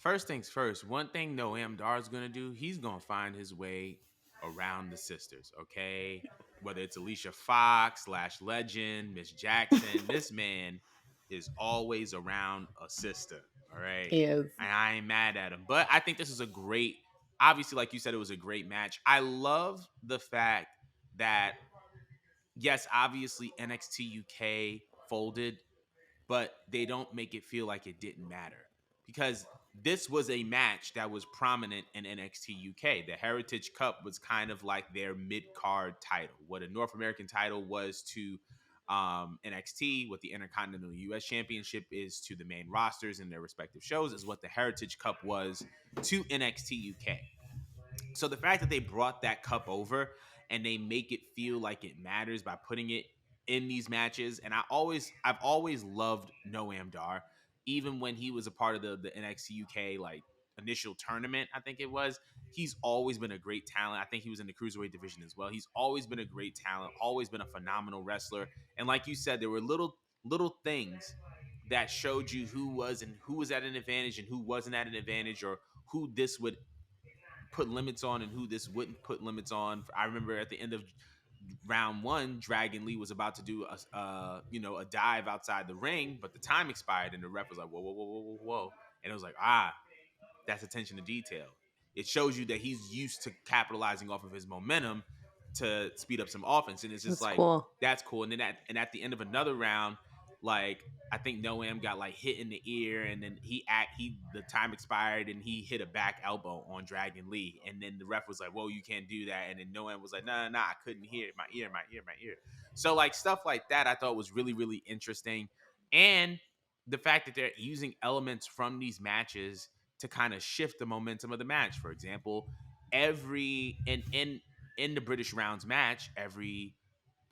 First things first, one thing Noam Dar is gonna do, he's gonna find his way around the sisters, okay? Whether it's Alicia Fox, Lash Legend, Miss Jackson, this man is always around a sister, all right? He is. And I ain't mad at him. But I think this is a great, obviously, like you said, it was a great match. I love the fact that, yes, obviously NXT UK folded, but they don't make it feel like it didn't matter because this was a match that was prominent in NXT UK. The Heritage Cup was kind of like their mid card title, what a North American title was to NXT, what the Intercontinental US Championship is to the main rosters in their respective shows, is what the Heritage Cup was to NXT UK. So the fact that they brought that cup over and they make it feel like it matters by putting it in these matches, and I've always loved Noam Dar, even when he was a part of the NXT UK like initial tournament, I think it was. He's always been a great talent. I think he was in the cruiserweight division as well. He's always been a great talent, always been a phenomenal wrestler. And like you said, there were little things that showed you who was at an advantage and who wasn't at an advantage, or who this would put limits on and who this wouldn't put limits on. I remember at the end of round one, Dragon Lee was about to do a dive outside the ring, but the time expired and the ref was like, whoa, whoa, whoa, whoa, whoa, whoa, and it was like, that's attention to detail. It shows you that he's used to capitalizing off of his momentum to speed up some offense, and it's just That's like cool. that's cool. And then at the end of another round, like I think Noam got like hit in the ear, and then he the time expired, and he hit a back elbow on Dragon Lee, and then the ref was like, "Whoa, you can't do that," and then Noam was like, "No, no, no, I couldn't hear it. My ear, my ear, my ear." So like stuff like that, I thought was really really interesting, and the fact that they're using elements from these matches to kind of shift the momentum of the match. For example, every in the British rounds match, every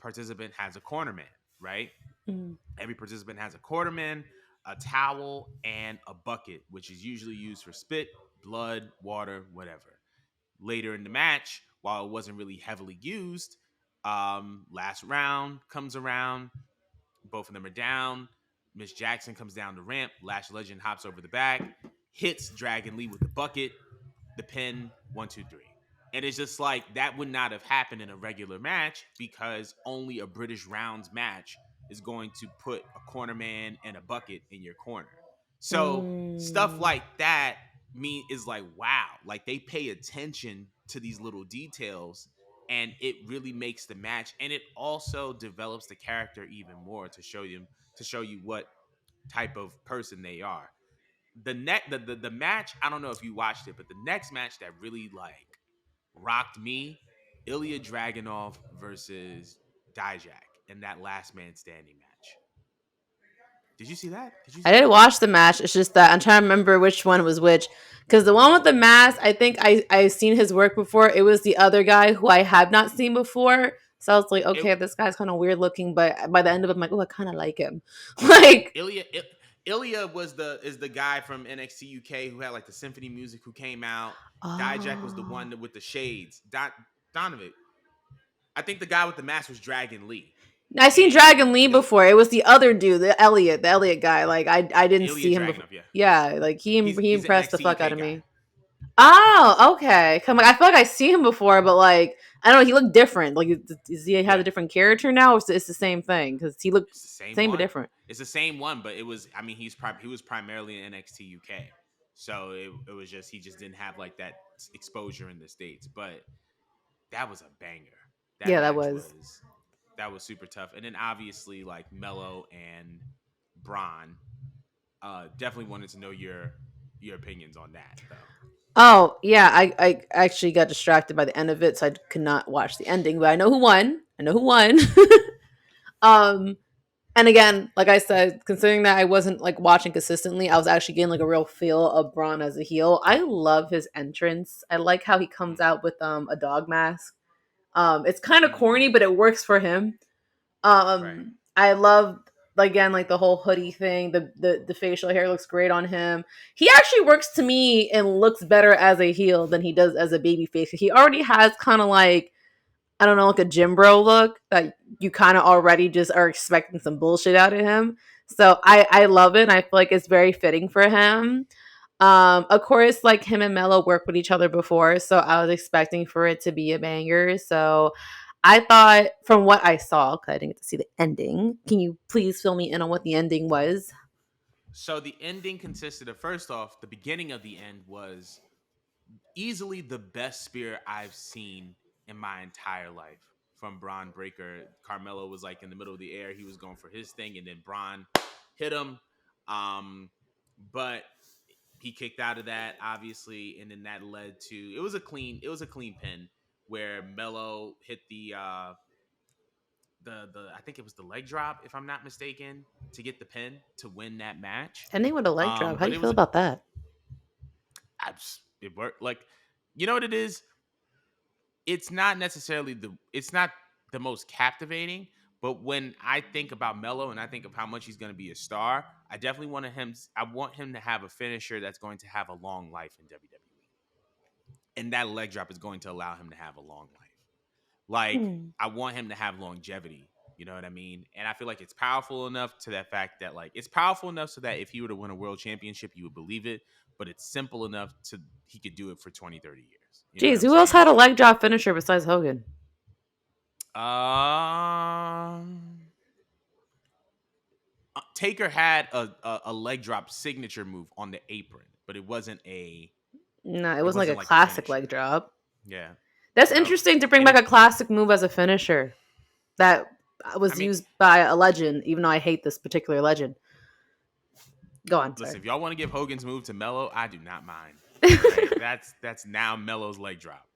participant has a cornerman, right? Mm. Every participant has a cornerman, a towel, and a bucket, which is usually used for spit, blood, water, whatever. Later in the match, while it wasn't really heavily used, last round comes around, both of them are down. Miss Jackson comes down the ramp. Lash Legend hops over the back, hits Dragon Lee with the bucket, the pin, 1, 2, 3. And it's just like that would not have happened in a regular match because only a British rounds match is going to put a corner man and a bucket in your corner. So stuff Mm. like that is like wow, like they pay attention to these little details, and it really makes the match, and it also develops the character even more to show you what type of person they are. The match, I don't know if you watched it, but the next match that really like rocked me, Ilya Dragunov versus Dijak in that last man standing match. Did you see that? Did you I see didn't that? watch the match. It's just that I'm trying to remember which one was which. Because the one with the mask, I think I've seen his work before. It was the other guy who I have not seen before. So I was like, It okay, this guy's kind of weird looking, but by the end of it, I'm like, oh, I kind of like him. Like, Ilya Ilya was the is the guy from NXT UK who had like the symphony music who came out. Dijak was the oh, one with the shades. Donovan. I think the guy with the mask was Dragon Lee. I seen And Dragon Lee before. It was the other dude, the Elliot guy. Like I didn't Ilya see him before. Dragunov, yeah. Yeah, like he He's an impressed the NXT fuck out UK of guy. me. Oh, okay. Come on, I feel like I see him before, but like I don't know, he looked different. Like, is he have Yeah. a different character now, or is it's the same thing? Because he looked It's the same same but one. different. It's the same one, but it was. I mean, he was primarily in NXT UK, so it was just he just didn't have like that exposure in the states. But that was a banger. That Yeah, that match was. was super tough. And then obviously like Mello and Braun. Definitely wanted to know your opinions on that though. Oh yeah, I actually got distracted by the end of it, so I could not watch the ending. But I know who won. I know who won. um, and again, like I said, considering that I wasn't like watching consistently, I was actually getting like a real feel of Braun as a heel. I love his entrance. I like how he comes Mm, out with a dog mask. It's kind of corny, mm, but it works for him. right. I love again like the whole hoodie thing. The facial hair looks great on him. He actually works to me and looks better as a heel than he does as a baby face. He already has kind of like I don't know, like a gym bro look that you kind of already just are expecting some bullshit out of him. So I love it. And I feel like it's very fitting for him. Of course, like him and Mello worked with each other before, so I was expecting for it to be a banger. So I thought, from what I saw, because I didn't get to see the ending. Can you please fill me in on what the ending was? So the ending consisted of first off, the beginning of the end was easily the best spear I've seen in my entire life from Braun Breaker. Carmelo was like in the middle of the air. He was going for his thing, and then Braun hit him. Um, but he kicked out of that, obviously, and then that led to it was a clean pin where Mello hit the I think it was the leg drop, if I'm not mistaken, to get the pin to win that match. Ending with a leg drop. How do But you feel about that? it worked. Like, you know what it is? It's not the most captivating, but when I think about Melo and I think of how much he's going to be a star, I want him to have a finisher that's going to have a long life in WWE. And that leg drop is going to allow him to have a long life. Like, Hmm. I want him to have longevity. You know what I mean? And I feel like it's powerful enough to that fact that like it's powerful enough so that if he were to win a world championship, you would believe it. But it's simple enough to he could do it for 20, 30 years. You know what Jeez, I'm who else saying? had a leg drop finisher besides Hogan? Um, Taker had a leg drop signature move on the apron, but No, it it wasn't like a wasn't like a classic leg finisher. drop. Yeah. That's Yep. interesting to bring And back if a classic move as a finisher that I was mean, used by a legend, even though I hate this particular legend. Go on, sorry. listen, if y'all want to give Hogan's move to Mello, I do not mind. Okay, that's now Mello's leg drop,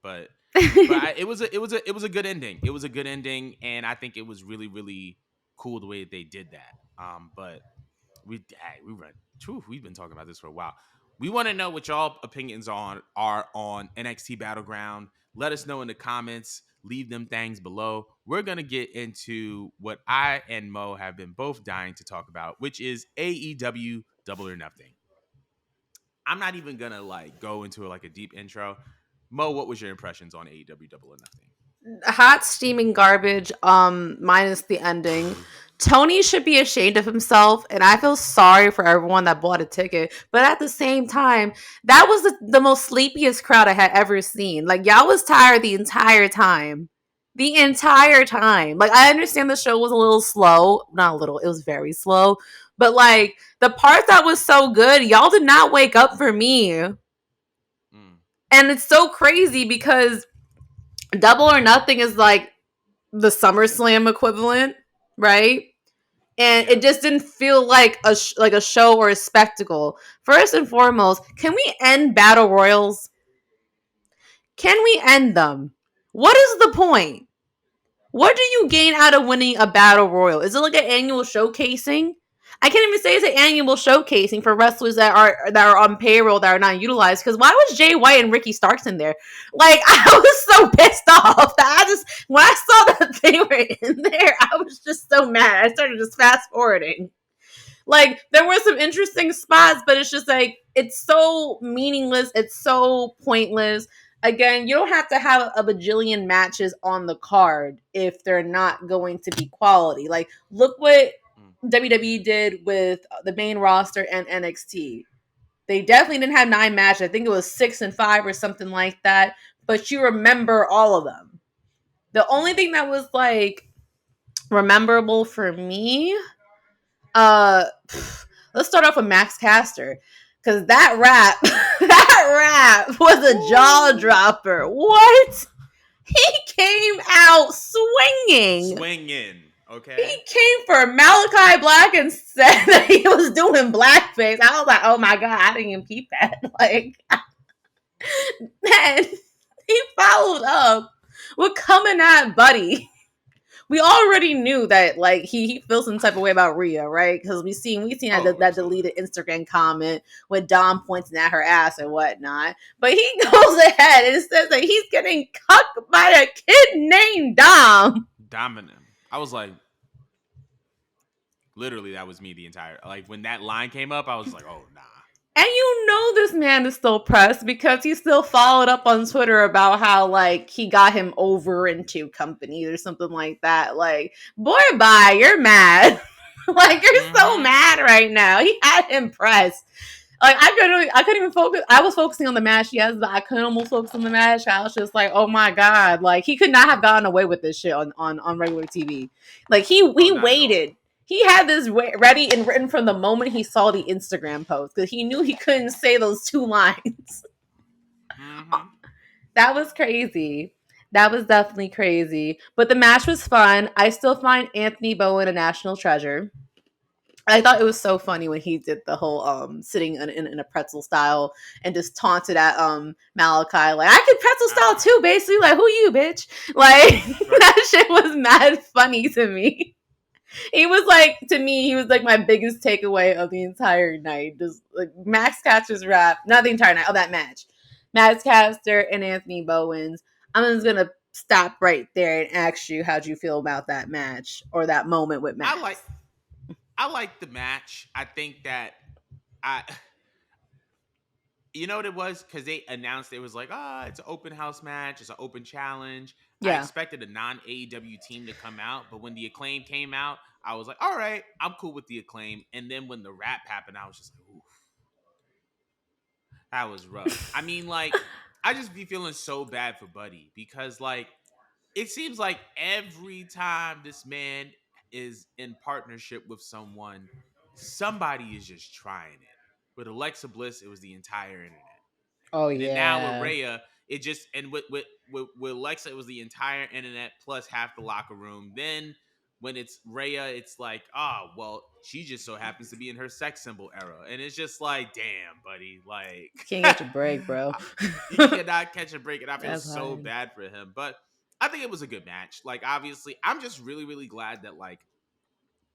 it was a good ending. It was a good ending, and I think it was really really cool the way that they did that. But we run. Whew, we've been talking about this for a while. We want to know what y'all opinions are on NXT Battleground. Let us know in the comments. Leave them things below. We're gonna get into what I and Mo have been both dying to talk about, which is AEW Double or Nothing. I'm not even gonna like go into like a deep intro. Mo, what was your impressions on AEW Double or Nothing? Hot steaming garbage, minus the ending. Tony should be ashamed of himself, and I feel sorry for everyone that bought a ticket. But at the same time, that was the most sleepiest crowd I had ever seen. Like, y'all was tired the entire time. The entire time. Like, I understand the show was a little slow. Not a little, it was very slow. But, like, the part that was so good, y'all did not wake up for me. And Mm, it's so crazy because Double or Nothing is like the SummerSlam equivalent, right? And yeah. it just didn't feel like like a show or a spectacle. First and foremost, can we end battle royals? Can we end them? What is the point? What do you gain out of winning a battle royal? Is it like an annual showcasing? I can't even say it's an annual showcasing for wrestlers that are on payroll that are not utilized. Because why was Jay White and Ricky Starks in there? Like I was so pissed off that I just when I saw that they were in there, I was just so mad. I started just fast forwarding. Like there were some interesting spots, but it's just like it's so meaningless. It's so pointless. Again, you don't have to have a bajillion matches on the card if they're not going to be quality. Like look what Mm. WWE did with the main roster and NXT. They definitely didn't have 9 matches. I think it was 6 and 5 or something like that. But you remember all of them. The only thing that was like memorable for me let's start off with Max Caster because that rap, that rap was a jaw Ooh. dropper. What? He came out swinging. Swinging. He Okay. came for Malachi Black and said that he was doing blackface. I was like, oh my god, I didn't even peep that. Like, man, he followed up with coming at Buddy. We already knew that like he feels some type of way about Rhea, right? Because we seen Oh, that absolutely. deleted Instagram comment with Dom pointing at her ass and whatnot. But he goes ahead and says that he's getting cucked by a kid named Dom. Dominant. I was like, literally, that was me the entire. Like when that line came up, I was like, oh nah. And you know this man is still pressed because he still followed up on Twitter about how like he got him over in 2 companies or something like that. Like, boy, bye, you're mad. Like you're so Mm-hmm. mad right now. He had him pressed. Like I couldn't even focus. I was focusing on the match, yes, but I couldn't almost focus on the match. I was just like, oh my god, like he could not have gotten away with this shit on regular TV. Like Oh, he not at all. waited. He had this ready and written from the moment he saw the Instagram post because he knew he couldn't say those 2 lines. Mm-hmm. That was crazy. That was definitely crazy. But the match was fun. I still find Anthony Bowen a national treasure. I thought it was so funny when he did the whole sitting in a pretzel style and just taunted at Malachi like I can pretzel style Uh-huh. too, basically like who you bitch like Right. that shit was mad funny to me. He was like to me he was like my biggest takeaway of the entire night. Just like Max Caster's rap, not the entire night of that match. Max Caster and Anthony Bowens. I'm just gonna stop right there and ask you how'd you feel about that match or that moment with I like Max. I like the match. I think that I you know what it was? Because they announced it was like, it's an open house match, it's an open challenge. I Yeah. expected a non AEW team to come out, but when the acclaim came out, I was like, all right, I'm cool with the acclaim. And then when the rap happened, I was just like, oof, that was rough. I mean, like, I just be feeling so bad for Buddy because, like, it seems like every time this man is in partnership with someone, somebody is just trying it. With Alexa Bliss, it was the entire internet. Oh And then now with yeah. Rhea, it just and with Alexa, it was the entire internet plus half the locker room. Then when it's Rhea, it's like, oh well, she just so happens to be in her sex symbol era, and it's just like, damn, buddy, like Can't get your break, bro. you cannot catch a break, and I feel That's so hard. bad for him. But I think it was a good match. Like obviously, I'm just really glad that like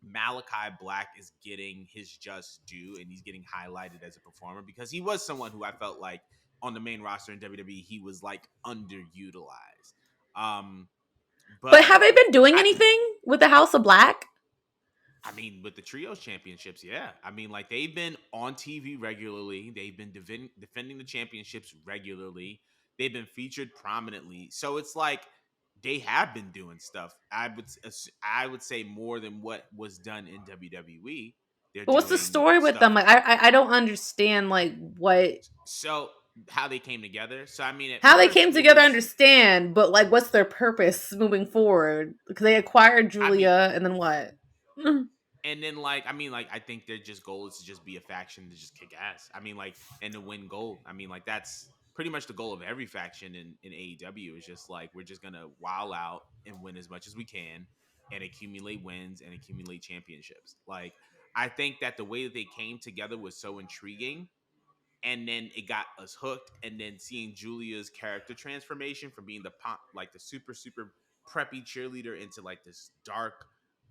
Malachi Black is getting his just due and he's getting highlighted as a performer because he was someone who I felt like on the main roster in WWE he was like underutilized. Um, But but have they been doing I anything with the House of Black? I mean with the trios championships, yeah. I mean like they've been on TV regularly. They've been defending the championships regularly. They've been featured prominently. So it's like they have been doing stuff. I would say more than what was done in WWE. They're But what's the doing story with them? stuff. Like, I don't understand like what So how they came together. So I mean, at how they first came it together. I was. understand, but like, what's their purpose moving forward? Because they acquired I mean, Julia, and then what? and then like I mean, like I think their just goal is to just be a faction to just kick ass. I mean, like and to win gold. I mean, like that's pretty much the goal of every faction in AEW is just like we're just gonna wow out and win as much as we can and accumulate wins and accumulate championships. Like I think that the way that they came together was so intriguing and then it got us hooked. And then seeing Julia's character transformation from being the pop, like the super preppy cheerleader, into like this dark,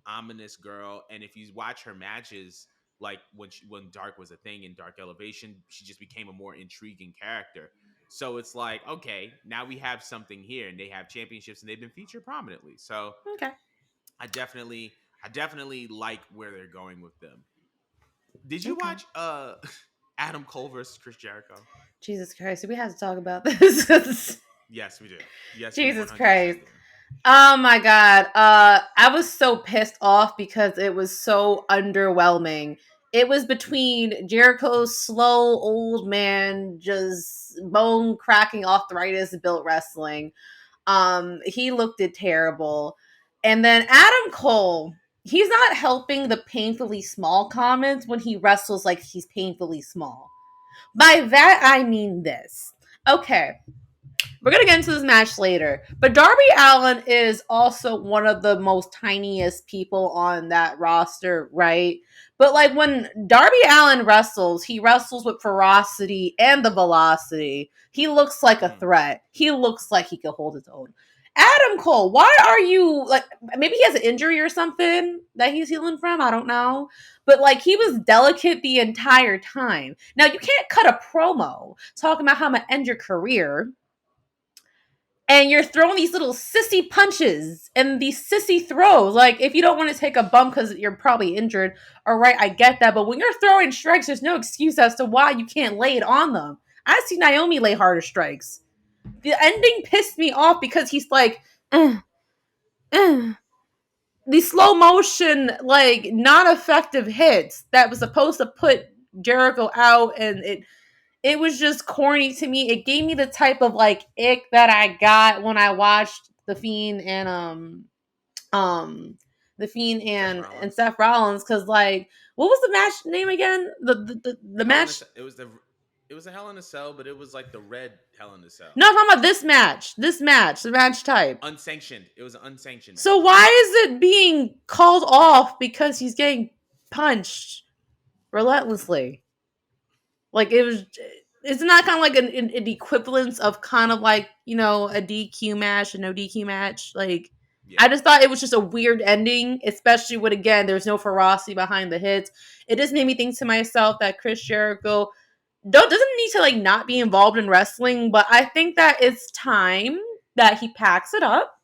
ominous girl. And if you watch her matches, like when Dark was a thing in Dark Elevation, she just became a more intriguing character. So it's like, okay, now we have something here, and they have championships, and they've been featured prominently. So Okay. I definitely like where they're going with them. Did you Okay. watch Adam Cole versus Chris Jericho? Jesus Christ, do we have to talk about this? Yes, we do. Yes, we Jesus 100% Christ. do. Oh my god. I was so pissed off because it was so underwhelming. It was between Jericho's slow old man, just bone cracking arthritis built wrestling. He looked it terrible. And then Adam Cole, he's not helping the painfully small comments when he wrestles like he's painfully small. By that I mean this. Okay, we're gonna get into this match later, but Darby Allin is also one of the most tiniest people on that roster, right? But like when Darby Allin wrestles, he wrestles with ferocity and the velocity. He looks like a Mm. threat. He looks like he could hold his own. Adam Cole, why are you like, maybe he has an injury or something that he's healing from? I don't know. But like he was delicate the entire time. Now you can't cut a promo talking about how I'm gonna end your career and you're throwing these little sissy punches and these sissy throws. Like, if you don't want to take a bump because you're probably injured, all right, I get that. But when you're throwing strikes, there's no excuse as to why you can't lay it on them. I see Naomi lay harder strikes. The ending pissed me off because he's like, uh, uh, the slow motion, like, non effective hits that was supposed to put Jericho out, and it was just corny to me. It gave me the type of like ick that I got when I watched the Fiend and um the Fiend Seth and Rollins. Seth Rollins, because like what was the match name again? The Hell in a match. Cell. It was a Hell in a Cell, but it was like the red Hell in a Cell. No, I'm talking about this match. This match, the match type. Unsanctioned. It was an unsanctioned So match. why is it being called off because he's getting punched relentlessly? Like it was, it's not kind of like an equivalence of kind of like, you know, a DQ match, a no DQ match. Like Yeah. I just thought it was just a weird ending, especially when again there's no ferocity behind the hits. It just made me think to myself that Chris Jericho doesn't need to like not be involved in wrestling, but I think that it's time that he packs it up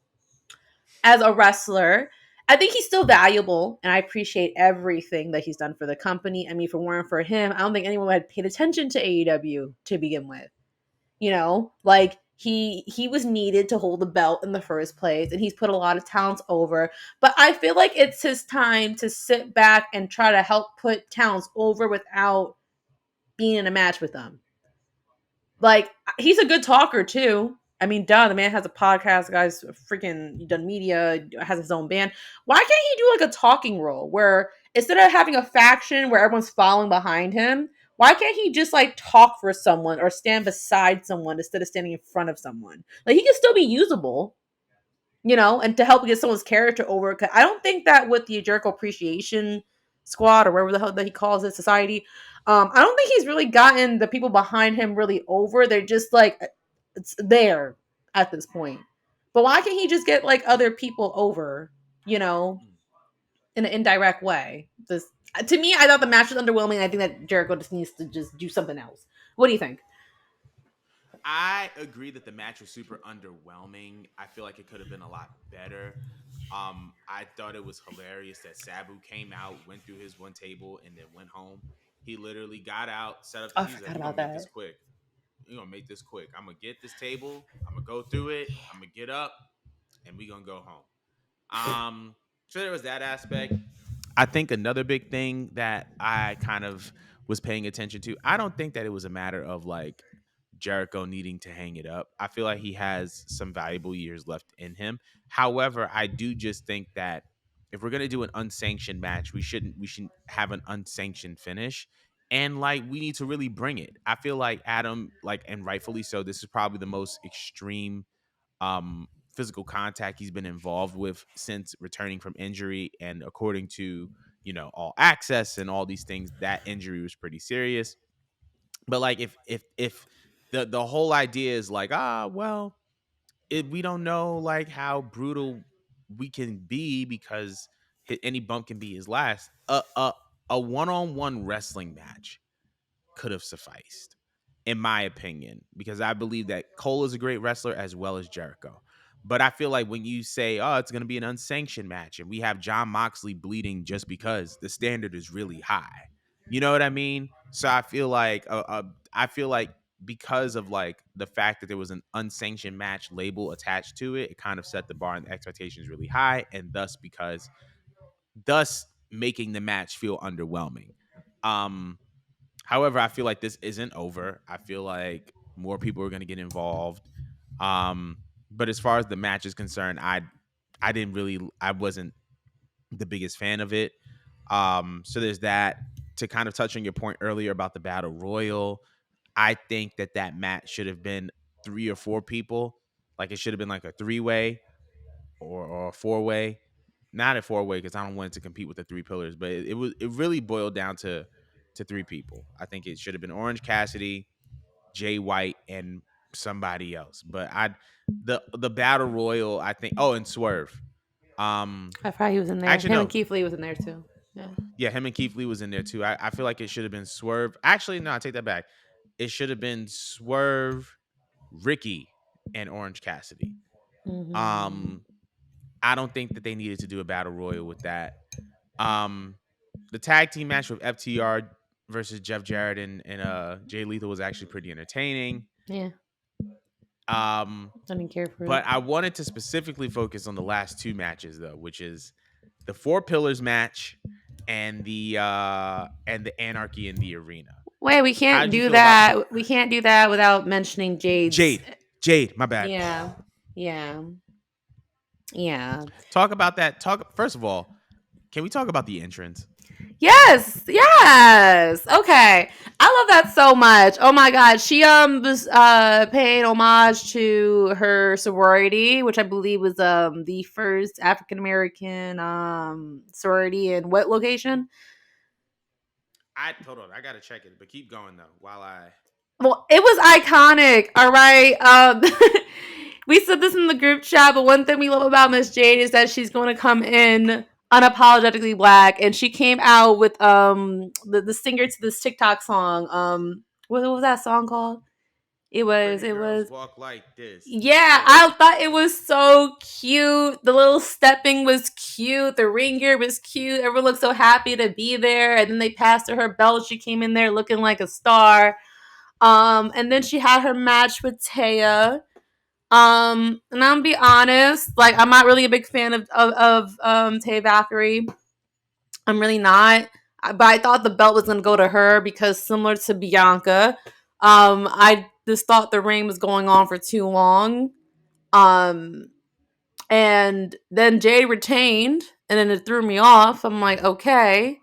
as a wrestler. I think he's still valuable, and I appreciate everything that he's done for the company. I mean, for weren't for him, I don't think anyone had paid attention to AEW to begin with. You know, like he was needed to hold the belt in the first place, and he's put a lot of talents over. But I feel like it's his time to sit back and try to help put talents over without being in a match with them. Like he's a good talker too. I mean, duh, the man has a podcast, the guy's freaking done media, has his own band. Why can't he do like a talking role where instead of having a faction where everyone's following behind him, why can't he just like talk for someone or stand beside someone instead of standing in front of someone? Like he can still be usable, you know, and to help get someone's character over. 'Cause I don't think that with the Jericho Appreciation Squad or whatever the hell that he calls it, society, I don't think he's really gotten the people behind him really over. They're just like it's there at this point. But why can't he just get like other people over, you know, Mm. in an indirect way? This to me, I thought the match was underwhelming. I think that Jericho just needs to just do something else. What do you think? I agree that the match was super underwhelming. I feel like it could have been a lot better. I thought it was hilarious that Sabu came out, went through his one table, and then went home. He literally got out, set up the Oh, I he's like, forgot we're gonna about make this that. quick. We're gonna make this quick. I'm gonna get this table, I'm gonna go through it, I'm gonna get up, and we're gonna go home. So there was that aspect. I think another big thing that I kind of was paying attention to, I don't think that it was a matter of like Jericho needing to hang it up. I feel like he has some valuable years left in him. However, I do just think that if we're gonna do an unsanctioned match, we should have an unsanctioned finish. And like we need to really bring it. I feel like Adam, like, and rightfully so, this is probably the most extreme physical contact he's been involved with since returning from injury. And according to, All Access and all these things, that injury was pretty serious. But like if the whole idea is like, well, we don't know like how brutal we can be because any bump can be his last. A one-on-one wrestling match could have sufficed, in my opinion, because I believe that Cole is a great wrestler as well as Jericho. But I feel like when you say, "Oh, it's going to be an unsanctioned match," and we have John Moxley bleeding just because the standard is really high, you know what I mean? So I feel like because of like the fact that there was an unsanctioned match label attached to it, it kind of set the bar and the expectations really high, and thus making the match feel underwhelming. Um, However, I feel like this isn't over. I feel like more people are going to get involved. But as far as the match is concerned, I wasn't the biggest fan of it. So there's that. To kind of touch on your point earlier about the battle royal, I think that match should have been 3 or 4 people. Like it should have been like a 3-way or a 4-way, not a 4-way because I don't want it to compete with the 3 pillars. But it really boiled down to 3 people. I think it should have been Orange Cassidy, Jay White, and somebody else. But the battle royal, I think. Oh, and Swerve. I forgot he was in there. Actually, Him and no. Keith Lee was in there too. Yeah. Yeah, him and Keith Lee was in there too. I feel like it should have been Swerve. Actually, no, I take that back. It should have been Swerve, Ricky, and Orange Cassidy. Mm-hmm. Um, I don't think that they needed to do a battle royal with that. Um, the tag team match with FTR versus Jeff Jarrett and Jay Lethal was actually pretty entertaining. Yeah, Um, I didn't care for it. but I wanted to specifically focus on the last 2 matches though, which is the 4 pillars match and the Anarchy in the Arena. Wait, we How can't did you do feel about that. We can't do that without mentioning Jade's. Jade? Jade, my bad. Yeah, yeah, yeah. Talk about that. Talk first of all. Can we talk about the entrance? Yes, yes. Okay. I love that so much. Oh my god. She was paying homage to her sorority, which I believe was the first African American sorority in what location? I hold on. I gotta check it, but keep going though. While I Well, it was iconic. All right. We said this in the group chat, but one thing we love about Miss Jade is that she's going to come in unapologetically black, and she came out with the singer to this TikTok song. What was that song called? It was pretty it girls was walk like this. yeah, Yeah. I thought it was so cute. The little stepping was cute. The ring gear was cute. Everyone looked so happy to be there. And then they passed her her belt. She came in there looking like a star. And then she had her match with Taya. And I'm gonna be honest, like I'm not really a big fan of Taya Valkyrie. I'm really not. But I thought the belt was gonna go to her because similar to Bianca, I just thought the reign was going on for too long. Um, and then Jade retained, and then it threw me off. I'm like, okay.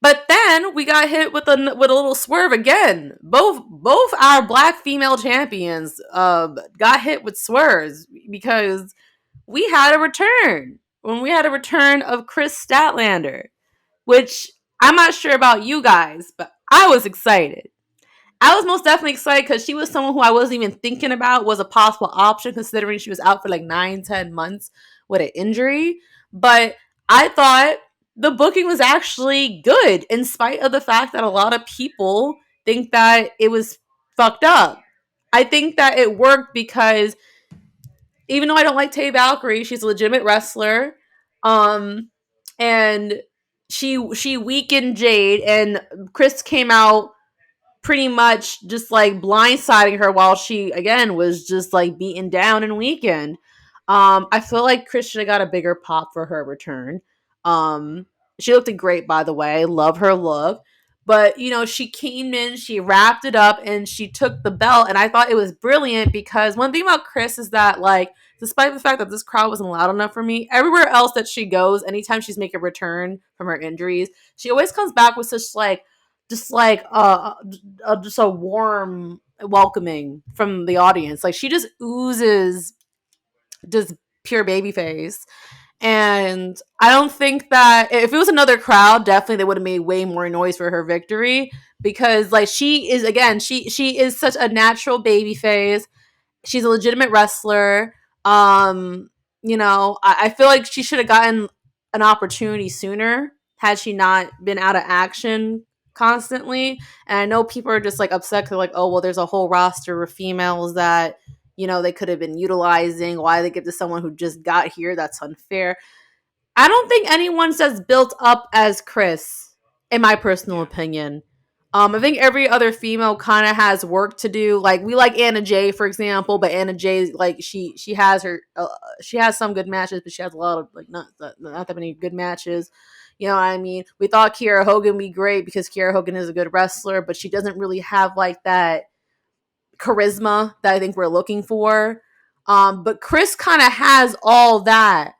But then we got hit with a little swerve again. Both our black female champions got hit with swerves because we had a return. When we had a return of Chris Statlander, which I'm not sure about you guys, but I was excited. I was most definitely excited because she was someone who I wasn't even thinking about was a possible option, considering she was out for like 9-10 months with an injury. But I thought the booking was actually good, in spite of the fact that a lot of people think that it was fucked up. I think that it worked because even though I don't like Tay Valkyrie, she's a legitimate wrestler. Um, and she weakened Jade, and Chris came out pretty much just like blindsiding her while she again was just like beaten down and weakened. I feel like Chris should have got a bigger pop for her return. She looked great, by the way. Love her look. But she came in, she wrapped it up, and she took the belt. And I thought it was brilliant because one thing about Chris is that, like, despite the fact that this crowd wasn't loud enough for me, everywhere else that she goes, anytime she's making a return from her injuries, she always comes back with such like just a warm welcoming from the audience. Like she just oozes just pure baby face. And I don't think that if it was another crowd, definitely they would have made way more noise for her victory because like she is again, she is such a natural baby face. She's a legitimate wrestler. Um, I feel like she should have gotten an opportunity sooner had she not been out of action constantly. And I know people are just like upset because like, oh well, there's a whole roster of females that they could have been utilizing. Why they give to someone who just got here? That's unfair. I don't think anyone's as built up as Chris, in my personal Yeah. opinion. I think every other female kind of has work to do. Like we like Anna Jay, for example, but Anna Jay, like she has some good matches, but she has a lot of like not that many good matches. You know what I mean? We thought Kiera Hogan would be great because Kiera Hogan is a good wrestler, but she doesn't really have like that charisma that I think we're looking for. But Chris kind of has all that,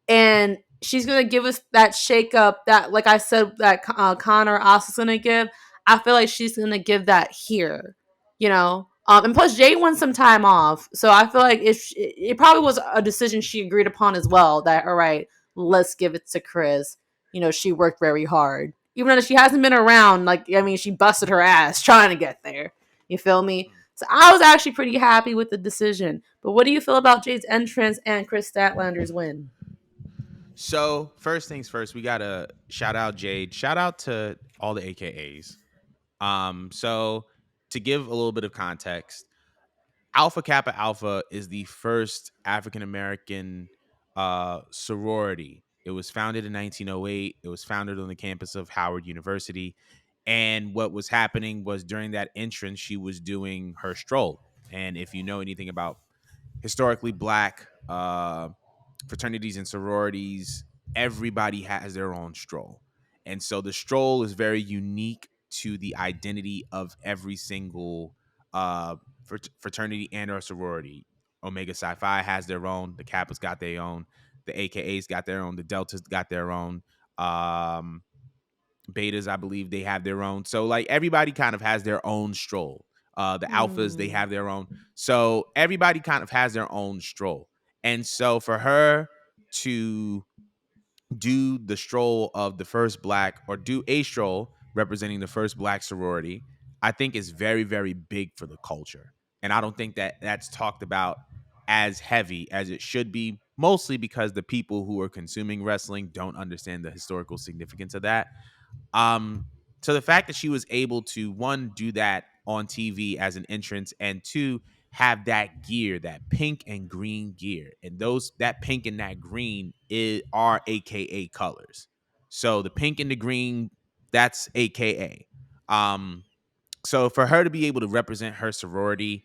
and she's gonna give us that shake up that, like I said, that Connor Oscar's gonna give. I feel like she's gonna give that here, And plus, Jay wants some time off, so I feel like if it probably was a decision she agreed upon as well. That all right, let's give it to Chris. She worked very hard, even though she hasn't been around. Like I mean, she busted her ass trying to get there. You feel me? So I was actually pretty happy with the decision. But what do you feel about Jade's entrance and Chris Statlander's win? So first things first, we gotta shout out Jade. Shout out to all the AKAs. So to give a little bit of context, Alpha Kappa Alpha is the first African American sorority. It was founded in 1908. It was founded on the campus of Howard University. And what was happening was during that entrance, she was doing her stroll. And if you know anything about historically black fraternities and sororities, everybody has their own stroll. And so the stroll is very unique to the identity of every single uh, fraternity and or sorority. Omega Psi Phi has their own, the Kappas got their own, the AKAs got their own, the Deltas got their own. Betas, I believe they have their own. So like everybody kind of has their own stroll. The alphas, they Mm. have their own. So everybody kind of has their own stroll. And so for her to do the stroll of the first black or do a stroll representing the first black sorority, I think is very, very big for the culture. And I don't think that that's talked about as heavy as it should be, mostly because the people who are consuming wrestling don't understand the historical significance of that. um, so the fact that she was able to one do that on TV as an entrance, and two have that gear, that pink and green gear, and those that pink and that green are AKA colors. So the pink and the green, that's AKA. So for her to be able to represent her sorority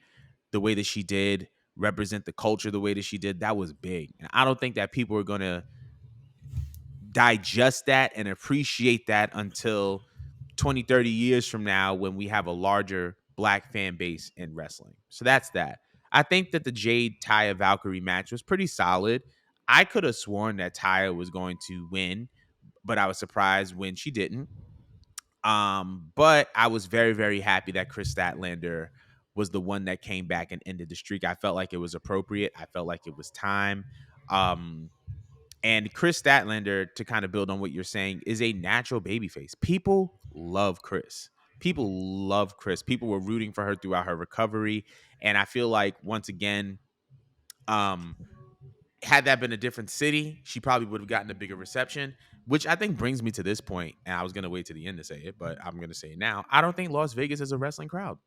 the way that she did, represent the culture the way that she did, that was big. And I don't think that people are gonna digest that and appreciate that until 20, 30 years from now when we have a larger black fan base in wrestling. So that's that. I think that the Jade Taya Valkyrie match was pretty solid. I could have sworn that Taya was going to win, but I was surprised when she didn't. But I was very, very happy that Chris Statlander was the one that came back and ended the streak. I felt like it was appropriate. I felt like it was time. Um, and Chris Statlander, to kind of build on what you're saying, is a natural babyface. People love Chris. People love Chris. People were rooting for her throughout her recovery. And I feel like once again, um, had that been a different city, she probably would have gotten a bigger reception, which I think brings me to this point. And I was gonna wait to the end to say it, but I'm gonna say it now. I don't think Las Vegas is a wrestling crowd.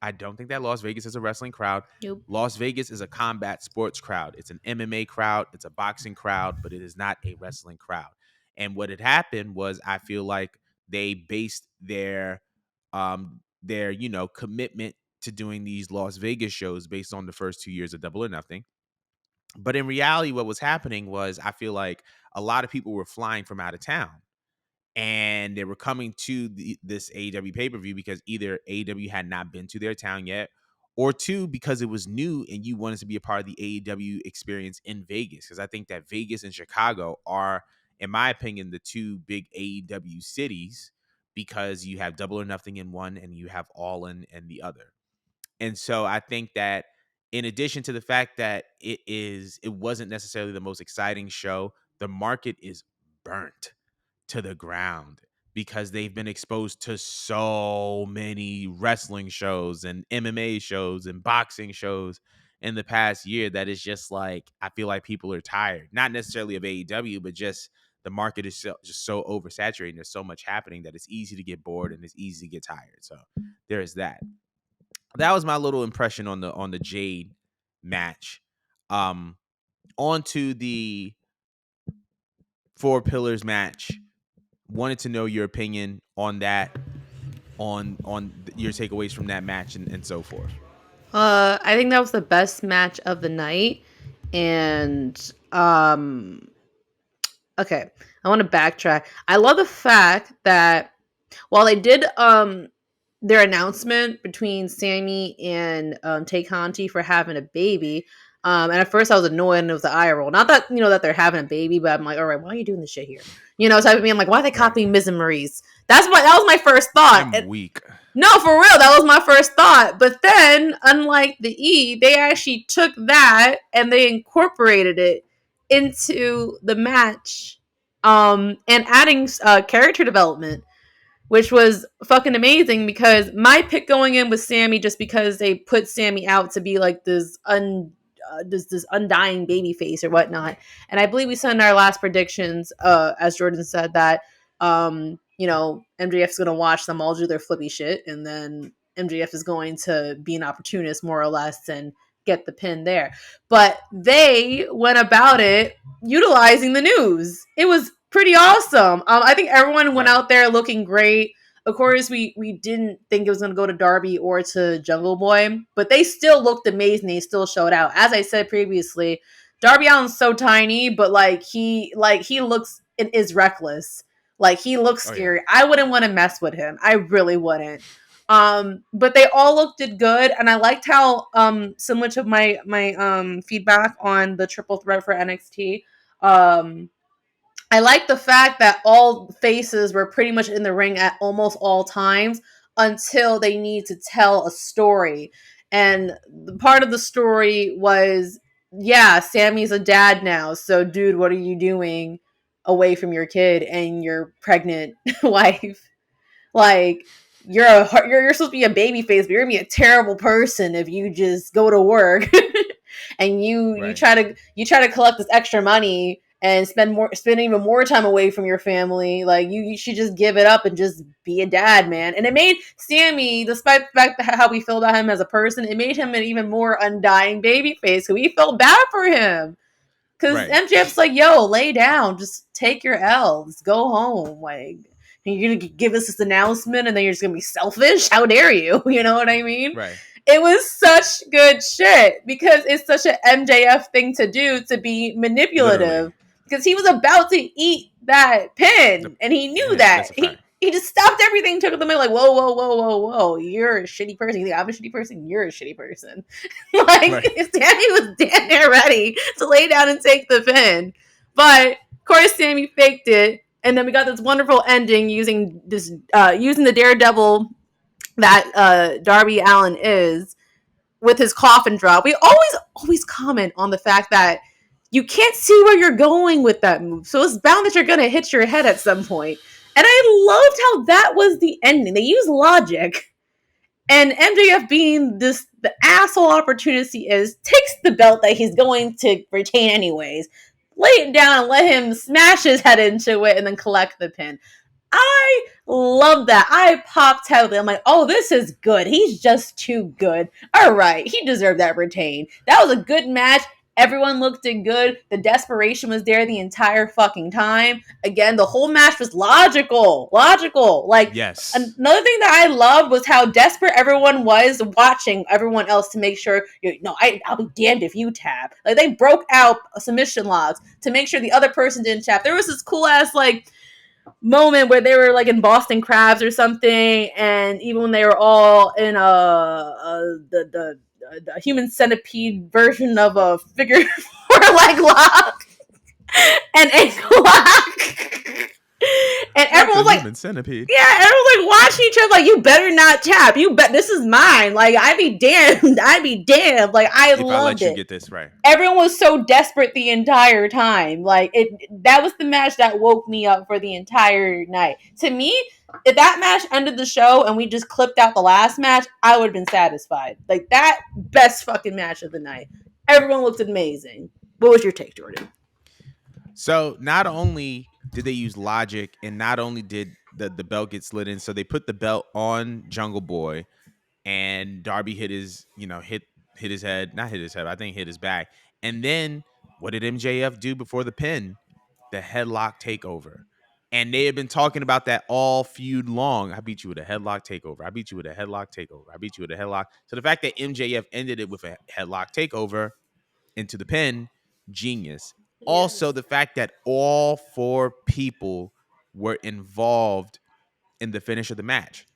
I don't think that Las Vegas is a wrestling crowd. Nope. Las Vegas is a combat sports crowd. It's an MMA crowd, it's a boxing crowd, but it is not a wrestling crowd. And what had happened was I feel like they based their, commitment to doing these Las Vegas shows based on the first 2 years of Double or Nothing. But in reality what was happening was I feel like a lot of people were flying from out of town and they were coming to this AEW pay per view because either AEW had not been to their town yet, or two, because it was new and you wanted to be a part of the AEW experience in Vegas. Because I think that Vegas and Chicago are, in my opinion, the two big AEW cities because you have Double or Nothing in one and you have All In the other. And so I think that in addition to the fact that it wasn't necessarily the most exciting show, the market is burnt to the ground because they've been exposed to so many wrestling shows and MMA shows and boxing shows in the past year that it's just like I feel like people are tired. Not necessarily of AEW, but just the market is just so oversaturated. There's so much happening that it's easy to get bored and it's easy to get tired. So there is that. That was my little impression on the Jade match. Um, On to the Four Pillars match. Wanted to know your opinion on that, on your takeaways from that match and so forth. I think that was the best match of the night. And okay, I want to backtrack. I love the fact that while they did their announcement between Sammy and Tay Conti for having a baby, and at first I was annoyed and it was the eye roll. Not that that they're having a baby, but I'm like, all right, why are you doing this shit here? Type of me. I'm like, why are they Right. copying Miz and Maurice? That was my first thought. I'm weak. No, for real, that was my first thought. But then, unlike the E, they actually took that and they incorporated it into the match, and adding character development, which was fucking amazing. Because my pick going in was Sammy, just because they put Sammy out to be like this undying baby face or whatnot. And I believe we said in our last predictions, as Jordan said, that MJF's going to watch them all do their flippy shit, and then MJF is going to be an opportunist more or less and get the pin there. But they went about it utilizing the news. It was pretty awesome. I think everyone went Right. out there looking great. Of course, we didn't think it was going to go to Darby or to Jungle Boy, but they still looked amazing. They still showed out. As I said previously, Darby Allin's so tiny, but he looks and is reckless. Like, he looks Oh yeah. scary. I wouldn't want to mess with him. I really wouldn't. But they all looked good, and I liked how similar to my feedback on the triple threat for NXT. I like the fact that all faces were pretty much in the ring at almost all times until they need to tell a story. And the part of the story was, yeah, Sammy's a dad now. So, dude, what are you doing away from your kid and your pregnant wife? Like, you're supposed to be a baby face, but you're gonna be a terrible person if you just go to work and you Right. try to collect this extra money and spend even more time away from your family. Like, you should just give it up and just be a dad, man. And it made Sammy, despite the fact that how we feel about him as a person, it made him an even more undying baby face. So we felt bad for him. Because Right. MJF's like, yo, lay down. Just take your L's. Go home. Like, you're going to give us this announcement and then you're just going to be selfish? How dare you? You know what I mean? Right. It was such good shit because it's such an MJF thing to do, to be Literally. manipulative. Because he was about to eat that The, pin and he knew yeah, that. that's a fact. He just stopped everything, took them in, like, whoa, whoa, whoa, whoa, whoa. You're a shitty person. You think I'm a shitty person? You're a shitty person. Like, Right. Sammy was damn near ready to lay down and take the pin. But of course Sammy faked it. And then we got this wonderful ending using the Daredevil that Darby Allin is, with his coffin drop. We always comment on the fact that you can't see where you're going with that move, so it's bound that you're gonna hit your head at some point. And I loved how that was the ending. They used logic, and MJF, being the asshole opportunist he is, takes the belt that he's going to retain anyways, lay it down and let him smash his head into it, and then collect the pin. I love that. I popped heavily. I'm like, oh, this is good. He's just too good. All right, he deserved that retain. That was a good match. Everyone looked good. The desperation was there the entire fucking time. Again, the whole match was logical. Logical. Like, Yes. another thing that I loved was how desperate everyone was watching everyone else to make sure, I'll be damned if you tap. Like, they broke out submission logs to make sure the other person didn't tap. There was this cool ass, like, moment where they were like in Boston Crabs or something, and even when they were all in the human centipede version of a figure four leg lock and ankle lock, and Not everyone the was like, human centipede. yeah, everyone was like watching each other like, you better not tap. You bet this is mine. Like, I'd be damned. I'd be damned. Like, I If I loved let you it. get this right. Everyone was so desperate the entire time. Like, it that was the match that woke me up for the entire night. To me, if that match ended the show and we just clipped out the last match, I would have been satisfied. Like, that best fucking match of the night. Everyone looked amazing. What was your take, Jordan? So not only did they use logic, and not only did the belt get slid in, so they put the belt on Jungle Boy, and Darby hit his, hit his head, not hit his head, I think hit his back. And then what did MJF do before the pin? The headlock takeover. And they had been talking about that all feud long. I beat you with a headlock takeover. I beat you with a headlock takeover. I beat you with a headlock. So the fact that MJF ended it with a headlock takeover into the pin, genius. Also, Yes. the fact that all four people were involved in the finish of the match.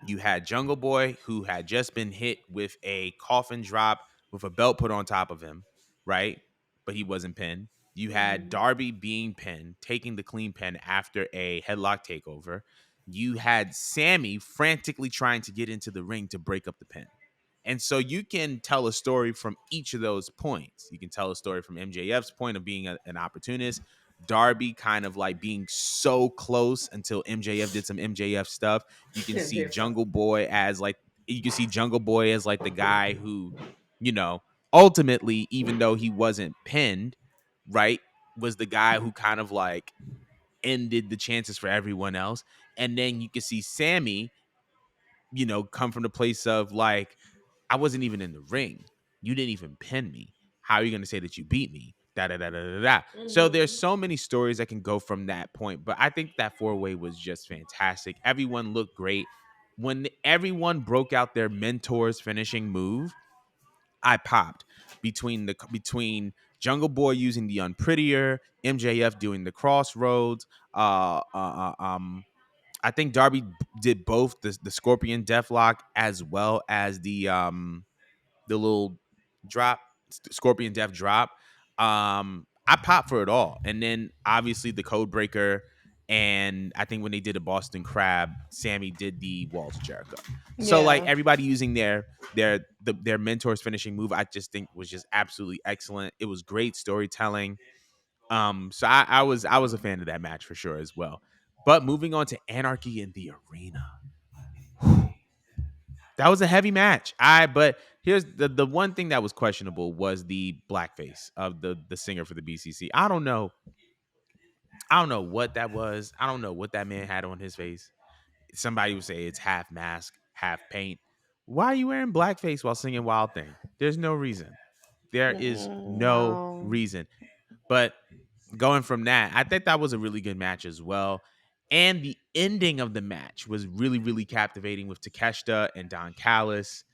You had Jungle Boy, who had just been hit with a coffin drop with a belt put on top of him, right? But he wasn't pinned. You had Mm-hmm. Darby being pinned, taking the clean pin after a headlock takeover. You had Sammy frantically trying to get into the ring to break up the pin. And so you can tell a story from each of those points. You can tell a story from MJF's point of being an opportunist, Darby kind of like being so close until MJF did some MJF stuff. You can see MJF stuff. Jungle Boy as like the guy who, you know, ultimately, even though he wasn't pinned, right, was the guy who kind of like ended the chances for everyone else. And then you can see Sammy, come from the place of like, I wasn't even in the ring. You didn't even pin me. How are you going to say that you beat me? Da da da da da da. So there's Mm-hmm. so many stories that can go from that point. But I think that four way was just fantastic. Everyone looked great. When everyone broke out their mentor's finishing move, I popped between Jungle Boy using the unprettier, MJF doing the crossroads, I think Darby did both the Scorpion Deathlock as well as the little drop, Scorpion Death drop. I popped for it all, and then obviously the Code Breaker, and I think when they did a Boston Crab, Sammy did the Walls of Jericho. So like Yeah. everybody using their mentor's finishing move, I just think was just absolutely excellent. It was great storytelling. So I was a fan of that match for sure as well. But moving on to Anarchy in the Arena. That was a heavy match. But here's the one thing that was questionable was the blackface of the singer for the BCC. I don't know. I don't know what that was. I don't know what that man had on his face. Somebody would say it's half mask, half paint. Why are you wearing blackface while singing Wild Thing? There's no reason. There is no No. reason. But going from that, I think that was a really good match as well. And the ending of the match was really, really captivating with Takeshita and Don Callis.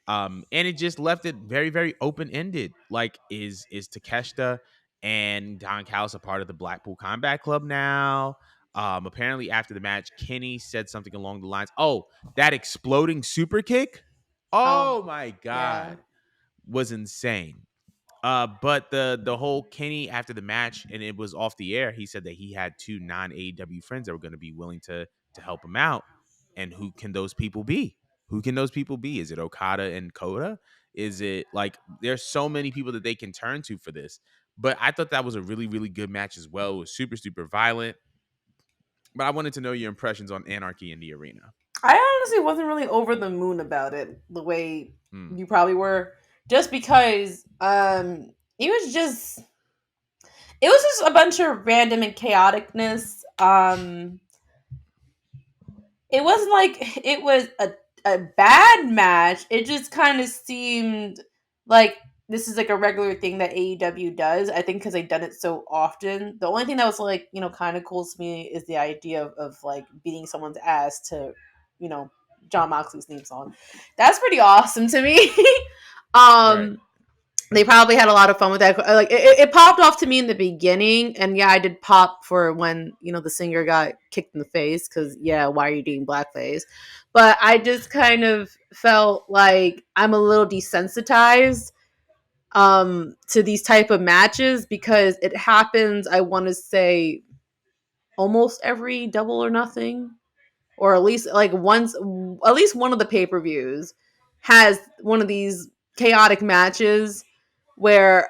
And it just left it very, very open ended. Like, is Takeshita and Don Callis a part of the Blackpool Combat Club now? Apparently, after the match, Kenny said something along the lines, "Oh, that exploding super kick! Oh, Oh my yeah. god, was insane." But the whole Kenny after the match, and it was off the air, he said that he had two non AEW friends that were going to be willing to help him out. And who can those people be? Who can those people be? Is it Okada and Coda? Is it like there's so many people that they can turn to for this? But I thought that was a really, really good match as well. It was super, super violent. But I wanted to know your impressions on Anarchy in the Arena. I honestly wasn't really over the moon about it the way Hmm. you probably were, just because it was just a bunch of random and chaoticness. It wasn't like it was a bad match. It just kind of seemed like this is like a regular thing that AEW does. I think because they've done it so often. The only thing that was like, kind of cool to me is the idea of like beating someone's ass to, you know, John Moxley's theme song. That's pretty awesome to me. Right. um they probably had a lot of fun with that. Like it popped off to me in the beginning, and yeah, I did pop for when the singer got kicked in the face because yeah, why are you doing blackface? But I just kind of felt like I'm a little desensitized to these type of matches because it happens. I want to say almost every Double or Nothing, or at least like once, at least one of the pay-per-views has one of these chaotic matches where,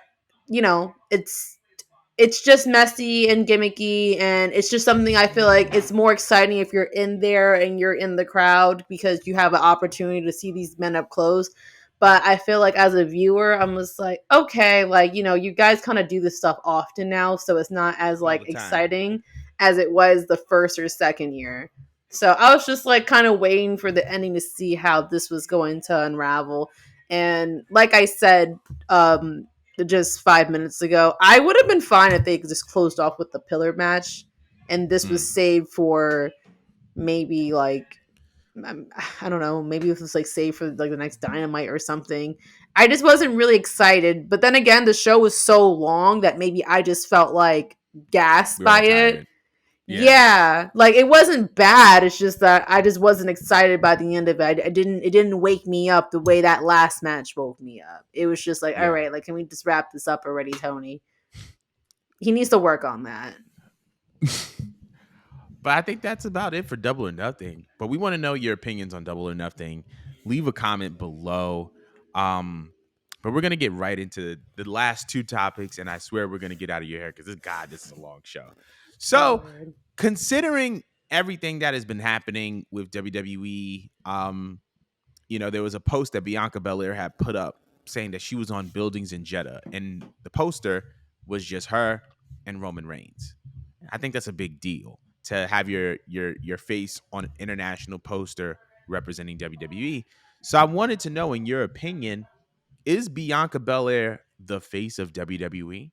it's just messy and gimmicky, and it's just something I feel like it's more exciting if you're in there and you're in the crowd because you have an opportunity to see these men up close. But I feel like as a viewer, I'm just like, okay, like, you guys kind of do this stuff often now, so it's not as all like the time. exciting as it was the first or second year. So I was just like kind of waiting for the ending to see how this was going to unravel. And like I said, just 5 minutes ago, I would have been fine if they just closed off with the pillar match, and this was Mm, saved for maybe like, I don't know, maybe this was like saved for like the next Dynamite or something. I just wasn't really excited, but then again, the show was so long that maybe I just felt like gassed we were all by it. tired. Yeah, Yeah, like it wasn't bad. It's just that I just wasn't excited by the end of it. I didn't. It didn't wake me up the way that last match woke me up. It was just like, all yeah. right, like can we just wrap this up already, Tony? He needs to work on that. But I think that's about it for Double or Nothing. But we want to know your opinions on Double or Nothing. Leave a comment below. Um, but we're gonna get right into the last two topics, and I swear we're gonna get out of your hair because this is a long show. So, Lord. considering everything that has been happening with WWE, there was a post that Bianca Belair had put up saying that she was on buildings in Jeddah, and the poster was just her and Roman Reigns. I think that's a big deal to have your face on an international poster representing WWE. So I wanted to know, in your opinion, is Bianca Belair the face of WWE?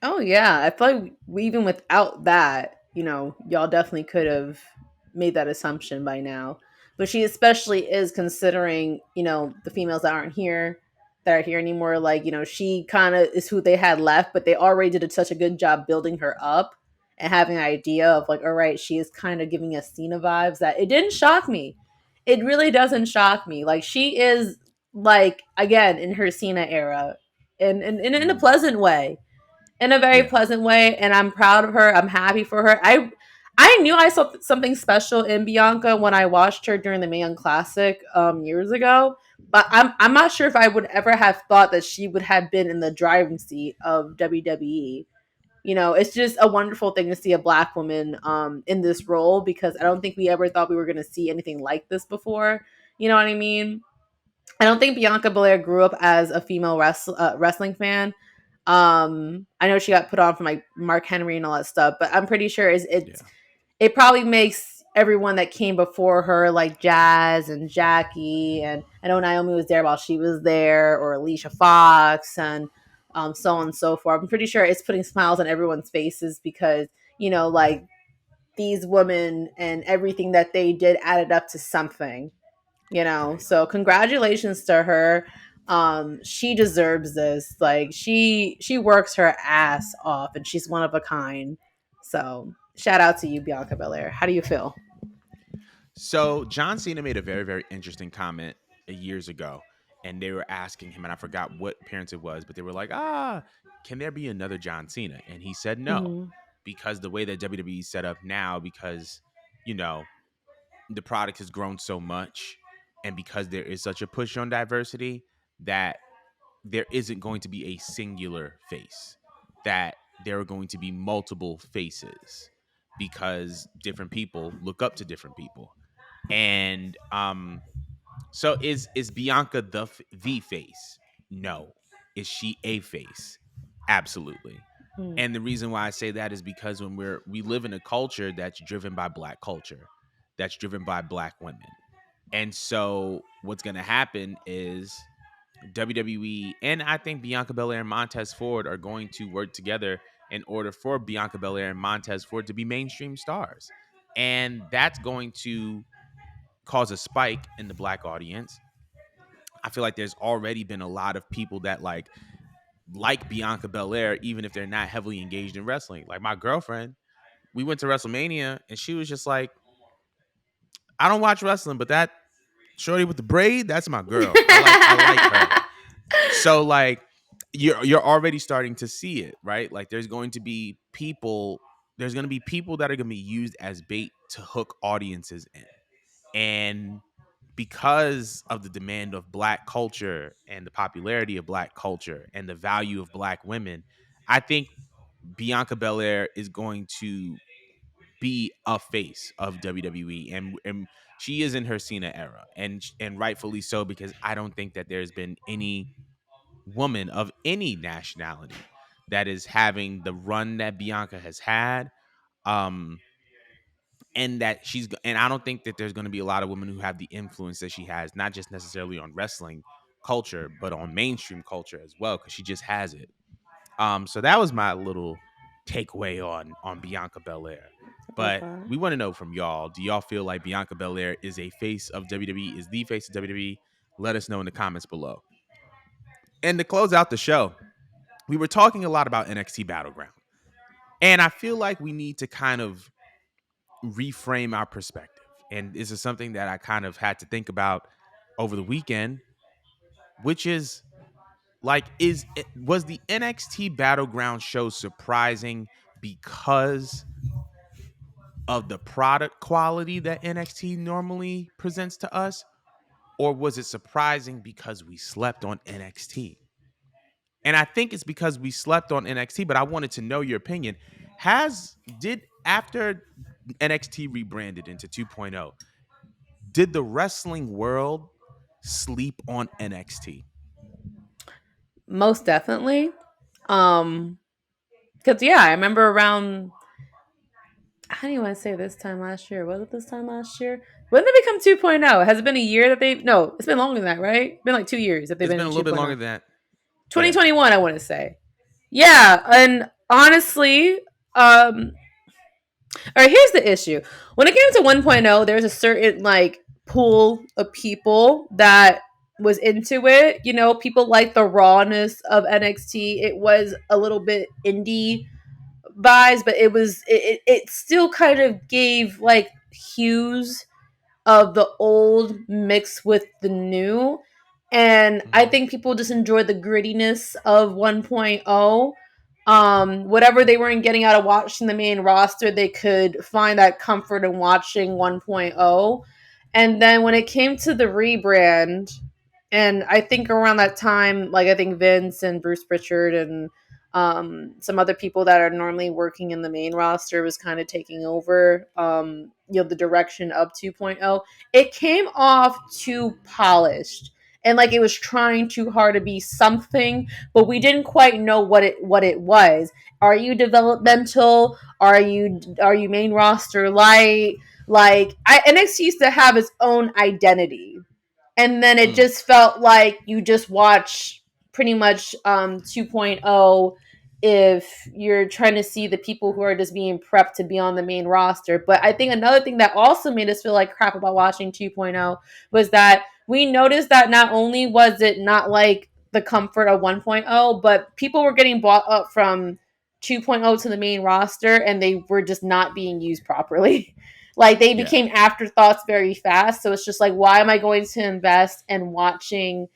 Oh yeah, I feel like even without that, y'all definitely could have made that assumption by now. But she especially is, considering, the females that are here anymore. Like, she kind of is who they had left, but they already did such a good job building her up and having an idea of like, all right, she is kind of giving us Cena vibes, that it didn't shock me. It really doesn't shock me. Like, she is, like, again, in her Cena era, in a Mm, pleasant way, in a very yeah, pleasant way, and I'm proud of her. I'm happy for her. I knew I saw something special in Bianca when I watched her during the Mae Young Classic years ago, but I'm not sure if I would ever have thought that she would have been in the driving seat of WWE. It's just a wonderful thing to see a black woman in this role, because I don't think we ever thought we were going to see anything like this before. You know what I mean? I don't think Bianca Belair grew up as a female wrestling fan. I know she got put on from like Mark Henry and all that stuff, but I'm pretty sure yeah. it probably makes everyone that came before her, like Jazz and Jackie, and I know Naomi was there while she was there, or Alicia Fox, and so on and so forth. I'm pretty sure it's putting smiles on everyone's faces because, like, these women and everything that they did added up to something. Right. So congratulations to her. She deserves this. Like, she works her ass off, and she's one of a kind. So shout out to you, Bianca Belair. How do you feel? So John Cena made a very, very interesting comment years ago, and they were asking him, and I forgot what appearance it was, but they were like, can there be another John Cena? And he said no, Mm-hmm. because the way that WWE is set up now, because you know the product has grown so much, and because there is such a push on diversity, that there isn't going to be a singular face, that there are going to be multiple faces, because different people look up to different people. And so is Bianca the face? No. Is she a face? Absolutely. And the reason why I say that is because when we live in a culture that's driven by black culture, that's driven by black women. And so what's going to happen is WWE, and I think Bianca Belair and Montez Ford are going to work together in order for Bianca Belair and Montez Ford to be mainstream stars. And that's going to cause a spike in the black audience. I feel like there's already been a lot of people that like Bianca Belair, even if they're not heavily engaged in wrestling. Like my girlfriend, we went to WrestleMania and she was just like, I don't watch wrestling, but that shorty with the braid, that's my girl. I like her. So like you're already starting to see it, right? Like there's going to be people, there's going to be people that are going to be used as bait to hook audiences in. And because of the demand of black culture and the popularity of black culture and the value of black women, I think Bianca Belair is going to be a face of WWE, and she is in her Cena era, and rightfully so, because I don't think that there's been any woman of any nationality that is having the run that Bianca has had. Um, and that and I don't think that there's going to be a lot of women who have the influence that she has, not just necessarily on wrestling culture, but on mainstream culture as well, because she just has it. So that was my little takeaway on Bianca Belair. But Okay. we want to know from y'all: do y'all feel like Bianca Belair is a face of WWE? Is the face of WWE? Let us know in the comments below. And to close out the show, we were talking a lot about NXT Battleground, and I feel like we need to kind of reframe our perspective. And this is something that I kind of had to think about over the weekend, which is like, was the NXT Battleground show surprising because of the product quality that NXT normally presents to us, or was it surprising because we slept on NXT? And I think it's because we slept on NXT, but I wanted to know your opinion. Did after NXT rebranded into 2.0, did the wrestling world sleep on NXT? Most definitely. Um, because yeah, I remember around. How do you want to say this time last year? Was it this time last year? When did they become 2.0? Has it been a year that they? No, it's been longer than that, right? It's been like 2 years that they've It's been been in a little bit 2.0. longer than that. Yeah. 2021, I want to say. Yeah, and honestly, um, all right, here's the issue. When it came to 1.0, there's a certain like pool of people that was into it. You know, people like the rawness of NXT. It was a little bit indie vibes, but it still kind of gave like hues of the old mixed with the new. And I Hmm. think people just enjoy the grittiness of 1.0. Whatever they weren't getting out of watching the main roster, they could find that comfort in watching 1.0. And then when it came to the rebrand, and I think around that time, like I think Vince and Bruce Pritchard and some other people that are normally working in the main roster was kind of taking over, the direction of 2.0. It came off too polished and like it was trying too hard to be something, but we didn't quite know what it was. Are you Right. developmental? Are you main roster light? Like NXT used to have its own identity, and then it Mm. just felt like you just watch pretty much 2.0 if you're trying to see the people who are just being prepped to be on the main roster. But I think another thing that also made us feel like crap about watching 2.0 was that we noticed that not only was it not like the comfort of 1.0, but people were getting bought up from 2.0 to the main roster and they were just not being used properly. Like they Yeah. became afterthoughts very fast. So it's just like, why am I going to invest in watching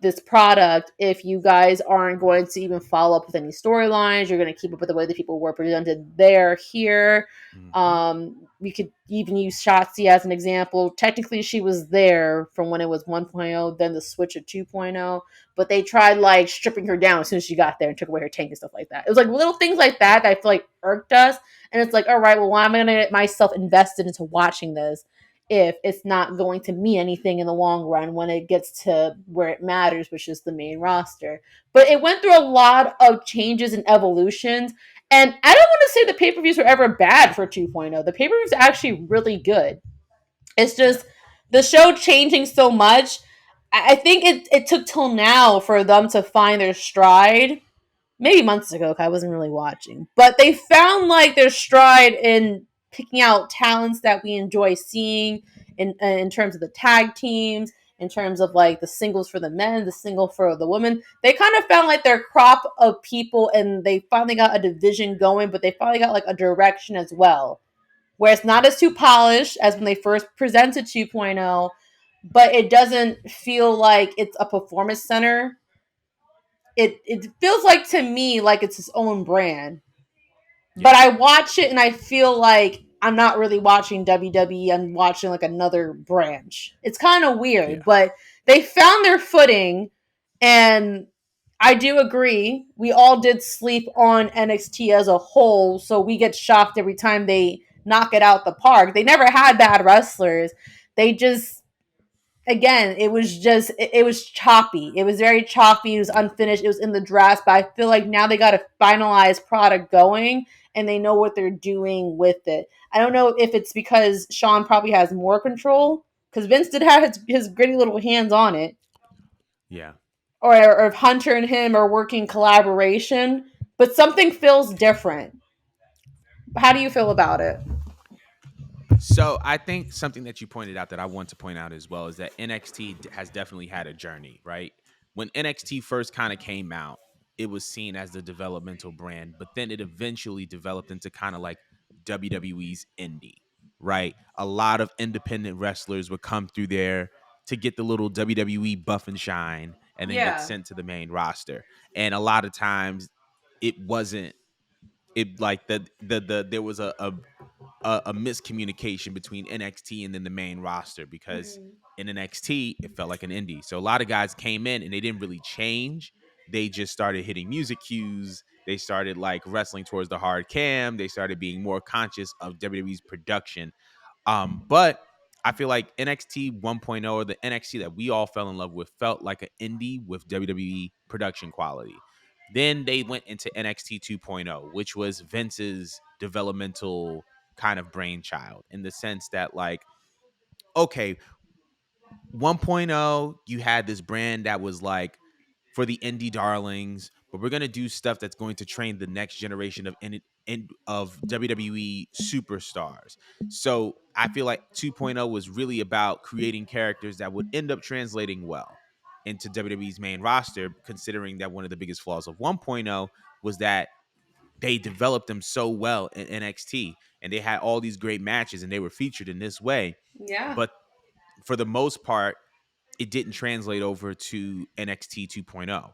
this product if you guys aren't going to even follow up with any storylines? You're going to keep up with the way that people were presented there, here. Hmm. We could even use Shotzi as an example. Technically, she was there from when it was 1.0, then the switch of 2.0, but they tried like stripping her down as soon as she got there and took away her tank and stuff like that. It was like little things like that that I feel like irked us. And it's like, all right, well, why am I going to get myself invested into watching this if it's not going to mean anything in the long run when it gets to where it matters, which is the main roster? But it went through a lot of changes and evolutions. And I don't want to say the pay per views were ever bad for 2.0. The pay per views are actually really good. It's Yeah. just the show changing so much. I think it took till now for them to find their stride, maybe months ago, 'cause I wasn't really watching. But they found like their stride in picking out talents that we enjoy seeing in terms of the tag teams, in terms of like the singles for the men, the single for the women. They kind of found like their crop of people and they finally got a division going, but they finally got like a direction as well. Where it's not as too polished as when they first presented 2.0, but it doesn't feel like it's a performance center. It feels like to me like it's its own brand. but Yeah. I watch it and I feel like I'm not really watching WWE. I'm watching like another branch. It's kind of weird, Yeah. but they found their footing, and I do agree. We all did sleep on NXT as a whole, so we get shocked every time they knock it out the park. They never had bad wrestlers. They just, again, it was choppy. It was very choppy. It was Yeah. unfinished. It was in the drafts. But I feel like now they got a finalized product going, and they know what they're doing with it. I don't know if it's because Sean probably has more control, because Vince did have his gritty little hands on it, Yeah. or if Hunter and him are working collaboration. But something feels different. How do you feel about it? So I think something that you pointed out that I want to point out as well is that NXT has definitely had a journey, right? When NXT first kind of came out, it was seen as the developmental brand, but then it eventually developed into kind of like WWE's indie, right? A lot of independent wrestlers would come through there to get the little WWE buff and shine and then get Yeah. sent to the main roster. And a lot of times it wasn't it like the there was a miscommunication between NXT and then the main roster because Mhm. in NXT it felt like an indie. So a lot of guys came in and they didn't really change. They just started hitting music cues. They started like wrestling towards the hard cam. They started being more conscious of WWE's production. But I feel like NXT 1.0 or the NXT that we all fell in love with felt like an indie with WWE production quality. Then they went into NXT 2.0, which was Vince's developmental kind of brainchild in the sense that, like, okay, 1.0, you had this brand that was like for the indie darlings, but we're gonna do stuff that's going to train the next generation of WWE superstars. So I feel like 2.0 was really about creating characters that would end up translating well into WWE's main roster, considering that one of the biggest flaws of 1.0 was that they developed them so well in NXT and they had all these great matches and they were featured in this way. Yeah. But for the most part, it didn't translate over to NXT 2.0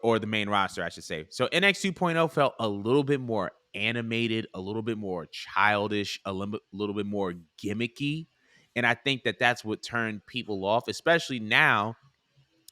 or the main roster, I should say. So NXT 2.0 felt a little bit more animated, a little bit more childish, little bit more gimmicky. And I think that that's what turned people off, especially now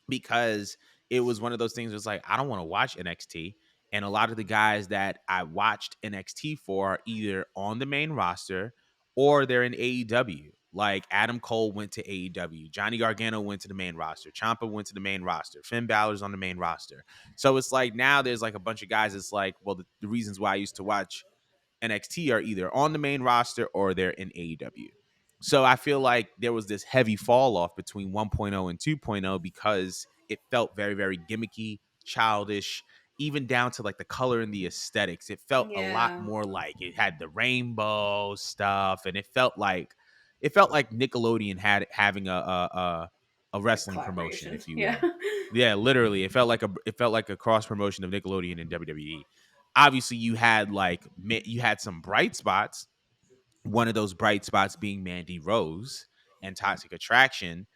because it was one of those things. It's like I don't want to watch NXT, and a lot of the guys that I watched NXT for are either on the main roster or they're in AEW. Like Adam Cole went to AEW, Johnny Gargano went to the main roster, Ciampa went to the main roster, Finn Balor's on the main roster. So it's like now there's like a bunch of guys. It's like, well, the reasons why I used to watch NXT are either on the main roster or they're in AEW. So I feel like there was this heavy fall off between 1.0 and 2.0 because it felt very, very gimmicky, childish, even down to like the color and the aesthetics. It felt a lot Yeah. more like it had the rainbow stuff, and it felt like Nickelodeon had having a A wrestling promotion, collaboration. if you Yeah. will. Yeah, literally, it felt like a cross promotion of Nickelodeon and WWE. Obviously you had some bright spots, one of those bright spots being Mandy Rose and Toxic Attraction,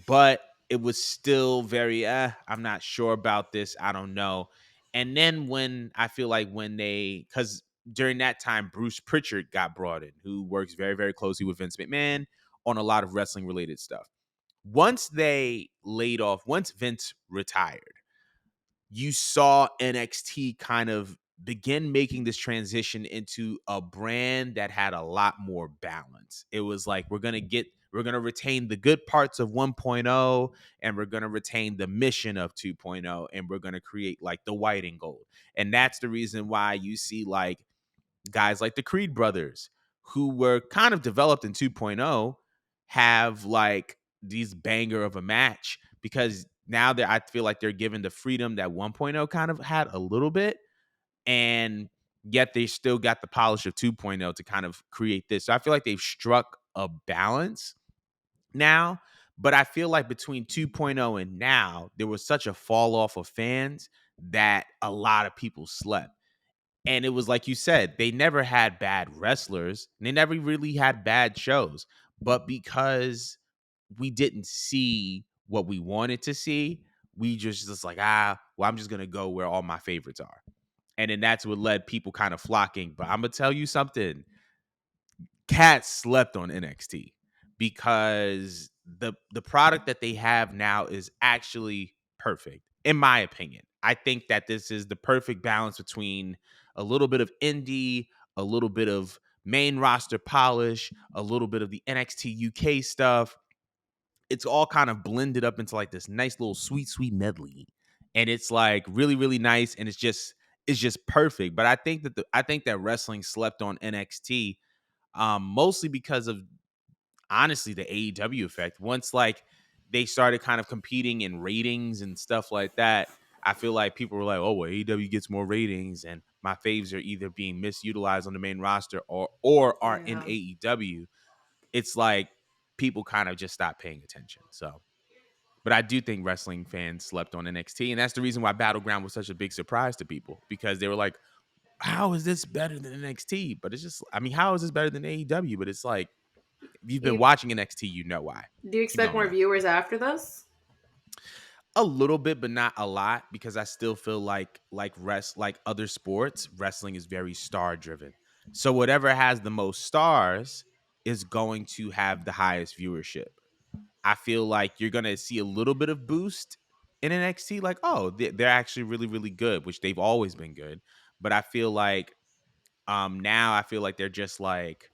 but it was still very I'm not sure about this, I don't know. And then when I feel like when they cuz during that time Bruce Pritchard got brought in, who works very, very closely with Vince McMahon on a lot of wrestling related stuff. Once Vince retired, you saw NXT kind of begin making this transition into a brand that had a lot more balance. It was like we're going to retain the good parts of 1.0 and we're going to retain the mission of 2.0 and we're going to create like the white and gold. And that's the reason why you see like guys like the Creed brothers who were kind of developed in 2.0 have like these banger of a match because now that I feel like they're given the freedom that 1.0 kind of had a little bit, and yet they still got the polish of 2.0 to kind of create this. So I feel like they've struck a balance now, but I feel like between 2.0 and now there was such a fall off of fans that a lot of people slept. And it was like you said, they never had bad wrestlers. They never really had bad shows. But because we didn't see what we wanted to see, we just like, well, I'm just gonna go where all my favorites are. and then that's what led people kind of flocking. But I'm gonna tell you something, cats slept on NXT because the product that they have now is actually perfect, in my opinion. I think that this is the perfect balance between a little bit of indie, a little bit of main roster polish, a little bit of the NXT UK stuff. It's all kind of blended up into like this nice little sweet medley. And it's like really, really nice. And it's just perfect. But I think that wrestling slept on NXT, mostly because of honestly the AEW effect. Once like they started kind of competing in ratings and stuff like that, I feel like people were like, "Oh, well, AEW gets more ratings, and my faves are either being misutilized on the main roster or are in Yeah. AEW." It's like people kind of just stopped paying attention. So, but I do think wrestling fans slept on NXT, and that's the reason why Battleground was such a big surprise to people because they were like, "How is this better than NXT?" But it's just, I mean, how is this better than AEW? But it's like if you've been You watching NXT, you know why. do you Keep expect going more though. viewers after this? A little bit, but not a lot, because I still feel like other sports, wrestling is very star driven. So whatever has the most stars is going to have the highest viewership. I feel like you're gonna see a little bit of boost in NXT, like, oh, they're actually really, really good, which they've always been good. But I feel like now I feel like they're just like,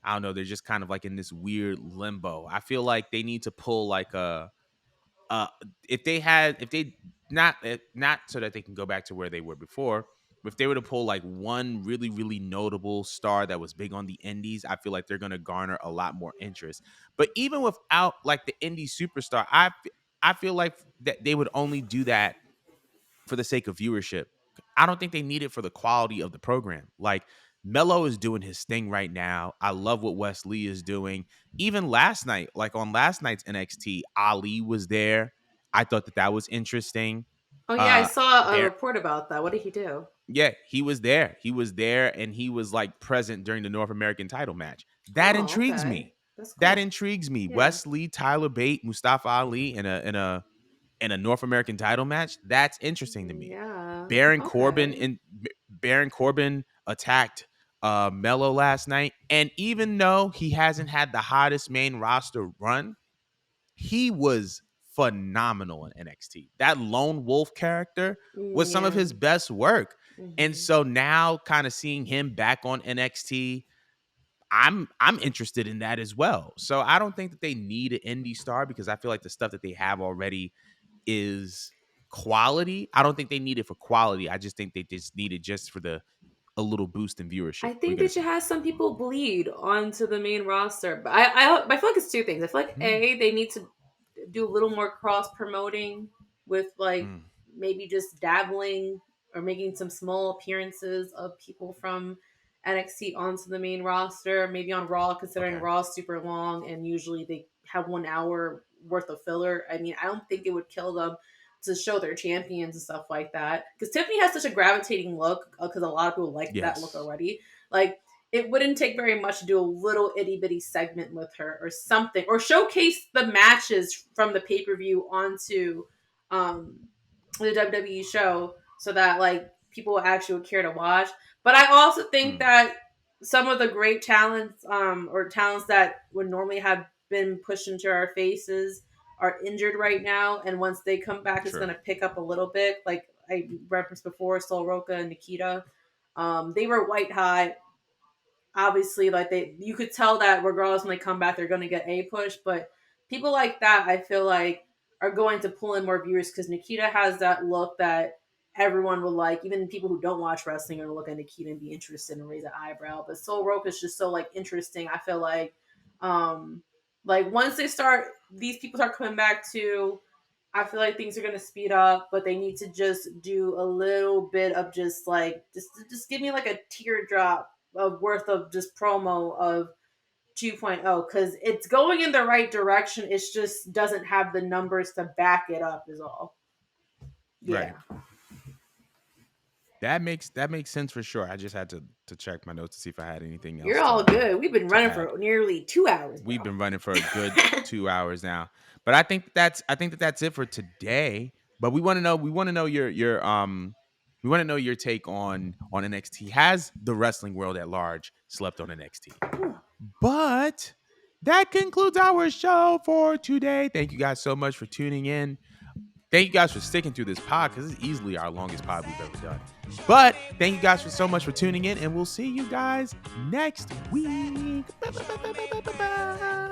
I don't know, they're just kind of like in this weird limbo. I feel like they need to pull like a uh if they not so that they can go back to where they were before, but if they were to pull like one really, really notable star that was big on the indies, I feel like they're going to garner a lot more interest. But even without like the indie superstar, I feel like that they would only do that for the sake of viewership. I don't think they need it for the quality of the program. Like, Mello is doing his thing right now. I love what Wes Lee is doing. Even last night, like on last night's NXT, Ali was there. I thought that that was interesting. Oh yeah, I Uh saw a Bear, report about that. What did he do? yeah, he was there. He was there, and he was like present during the North American title match. That Oh, intrigues okay. me. That's That cool. intrigues me. Yeah. Wesley, Tyler Bate, Mustafa Ali in a North American title match. That's interesting to me. Yeah. Baron Corbin Okay. and Baron Corbin attacked Mello last night, and even though he hasn't had the hottest main roster run, he was phenomenal in NXT. That lone wolf character was some of Yeah. his best work. And Hmm. so now kind of seeing him back on NXT, I'm interested in that as well. So I don't think that they need an indie star because I feel like the stuff that they have already is quality. I don't think they need it for quality. I just think they just need it just for the a little boost in viewership. I What are you think they gonna should say? have some people bleed onto the main roster. But I feel like it's two things. I feel like Mm, A, they need to do a little more cross promoting with like mm, maybe just dabbling or making some small appearances of people from NXT onto the main roster. Maybe on Raw, considering okay. Raw is super long and usually they have 1 hour worth of filler. I mean, I don't think it would kill them to show their champions and stuff like that. Because Tiffany has such a gravitating look, because a lot of people like that look Yes. already. Like, it wouldn't take very much to do a little itty bitty segment with her or something, or showcase the matches from the pay per view onto um, the WWE show so that like people actually would care to watch. But I also think Mm, that some of the great talents, or talents that would normally have been pushed into our faces, are injured right now, and once they come back, it's going true. to pick up a little bit. Like I referenced before, Sol Roca and Nikita, they were white hot. Obviously, like you could tell that regardless when they come back, they're going to get a push. But people like that, I feel like, are going to pull in more viewers because Nikita has that look that everyone will like. Even people who don't watch wrestling are going to look at Nikita and be interested and raise an eyebrow. But Soul Rope is just so like interesting. I feel um, like once these people start coming back to. I feel like things are gonna speed up, but they need to just do a little bit of just like just give me like a teardrop of worth of just promo of 2.0 because it's going in the right direction. It just doesn't have the numbers to back it up. Is all. Right. Yeah, That makes sense for sure. I just had to check my notes to see if I had anything you're else all good. We've been to running add. for nearly 2 hours, We've bro. been running for a good 2 hours now. But I think that that's it for today. But we want to know your We want to know your take on NXT. Has the wrestling world at large slept on NXT? But that concludes our show for today. Thank you guys so much for tuning in. Thank you guys for sticking through this pod because it's easily our longest pod we've ever done. But thank you guys for so much for tuning in, and we'll see you guys next week. Bye, bye, bye, bye, bye, bye, bye.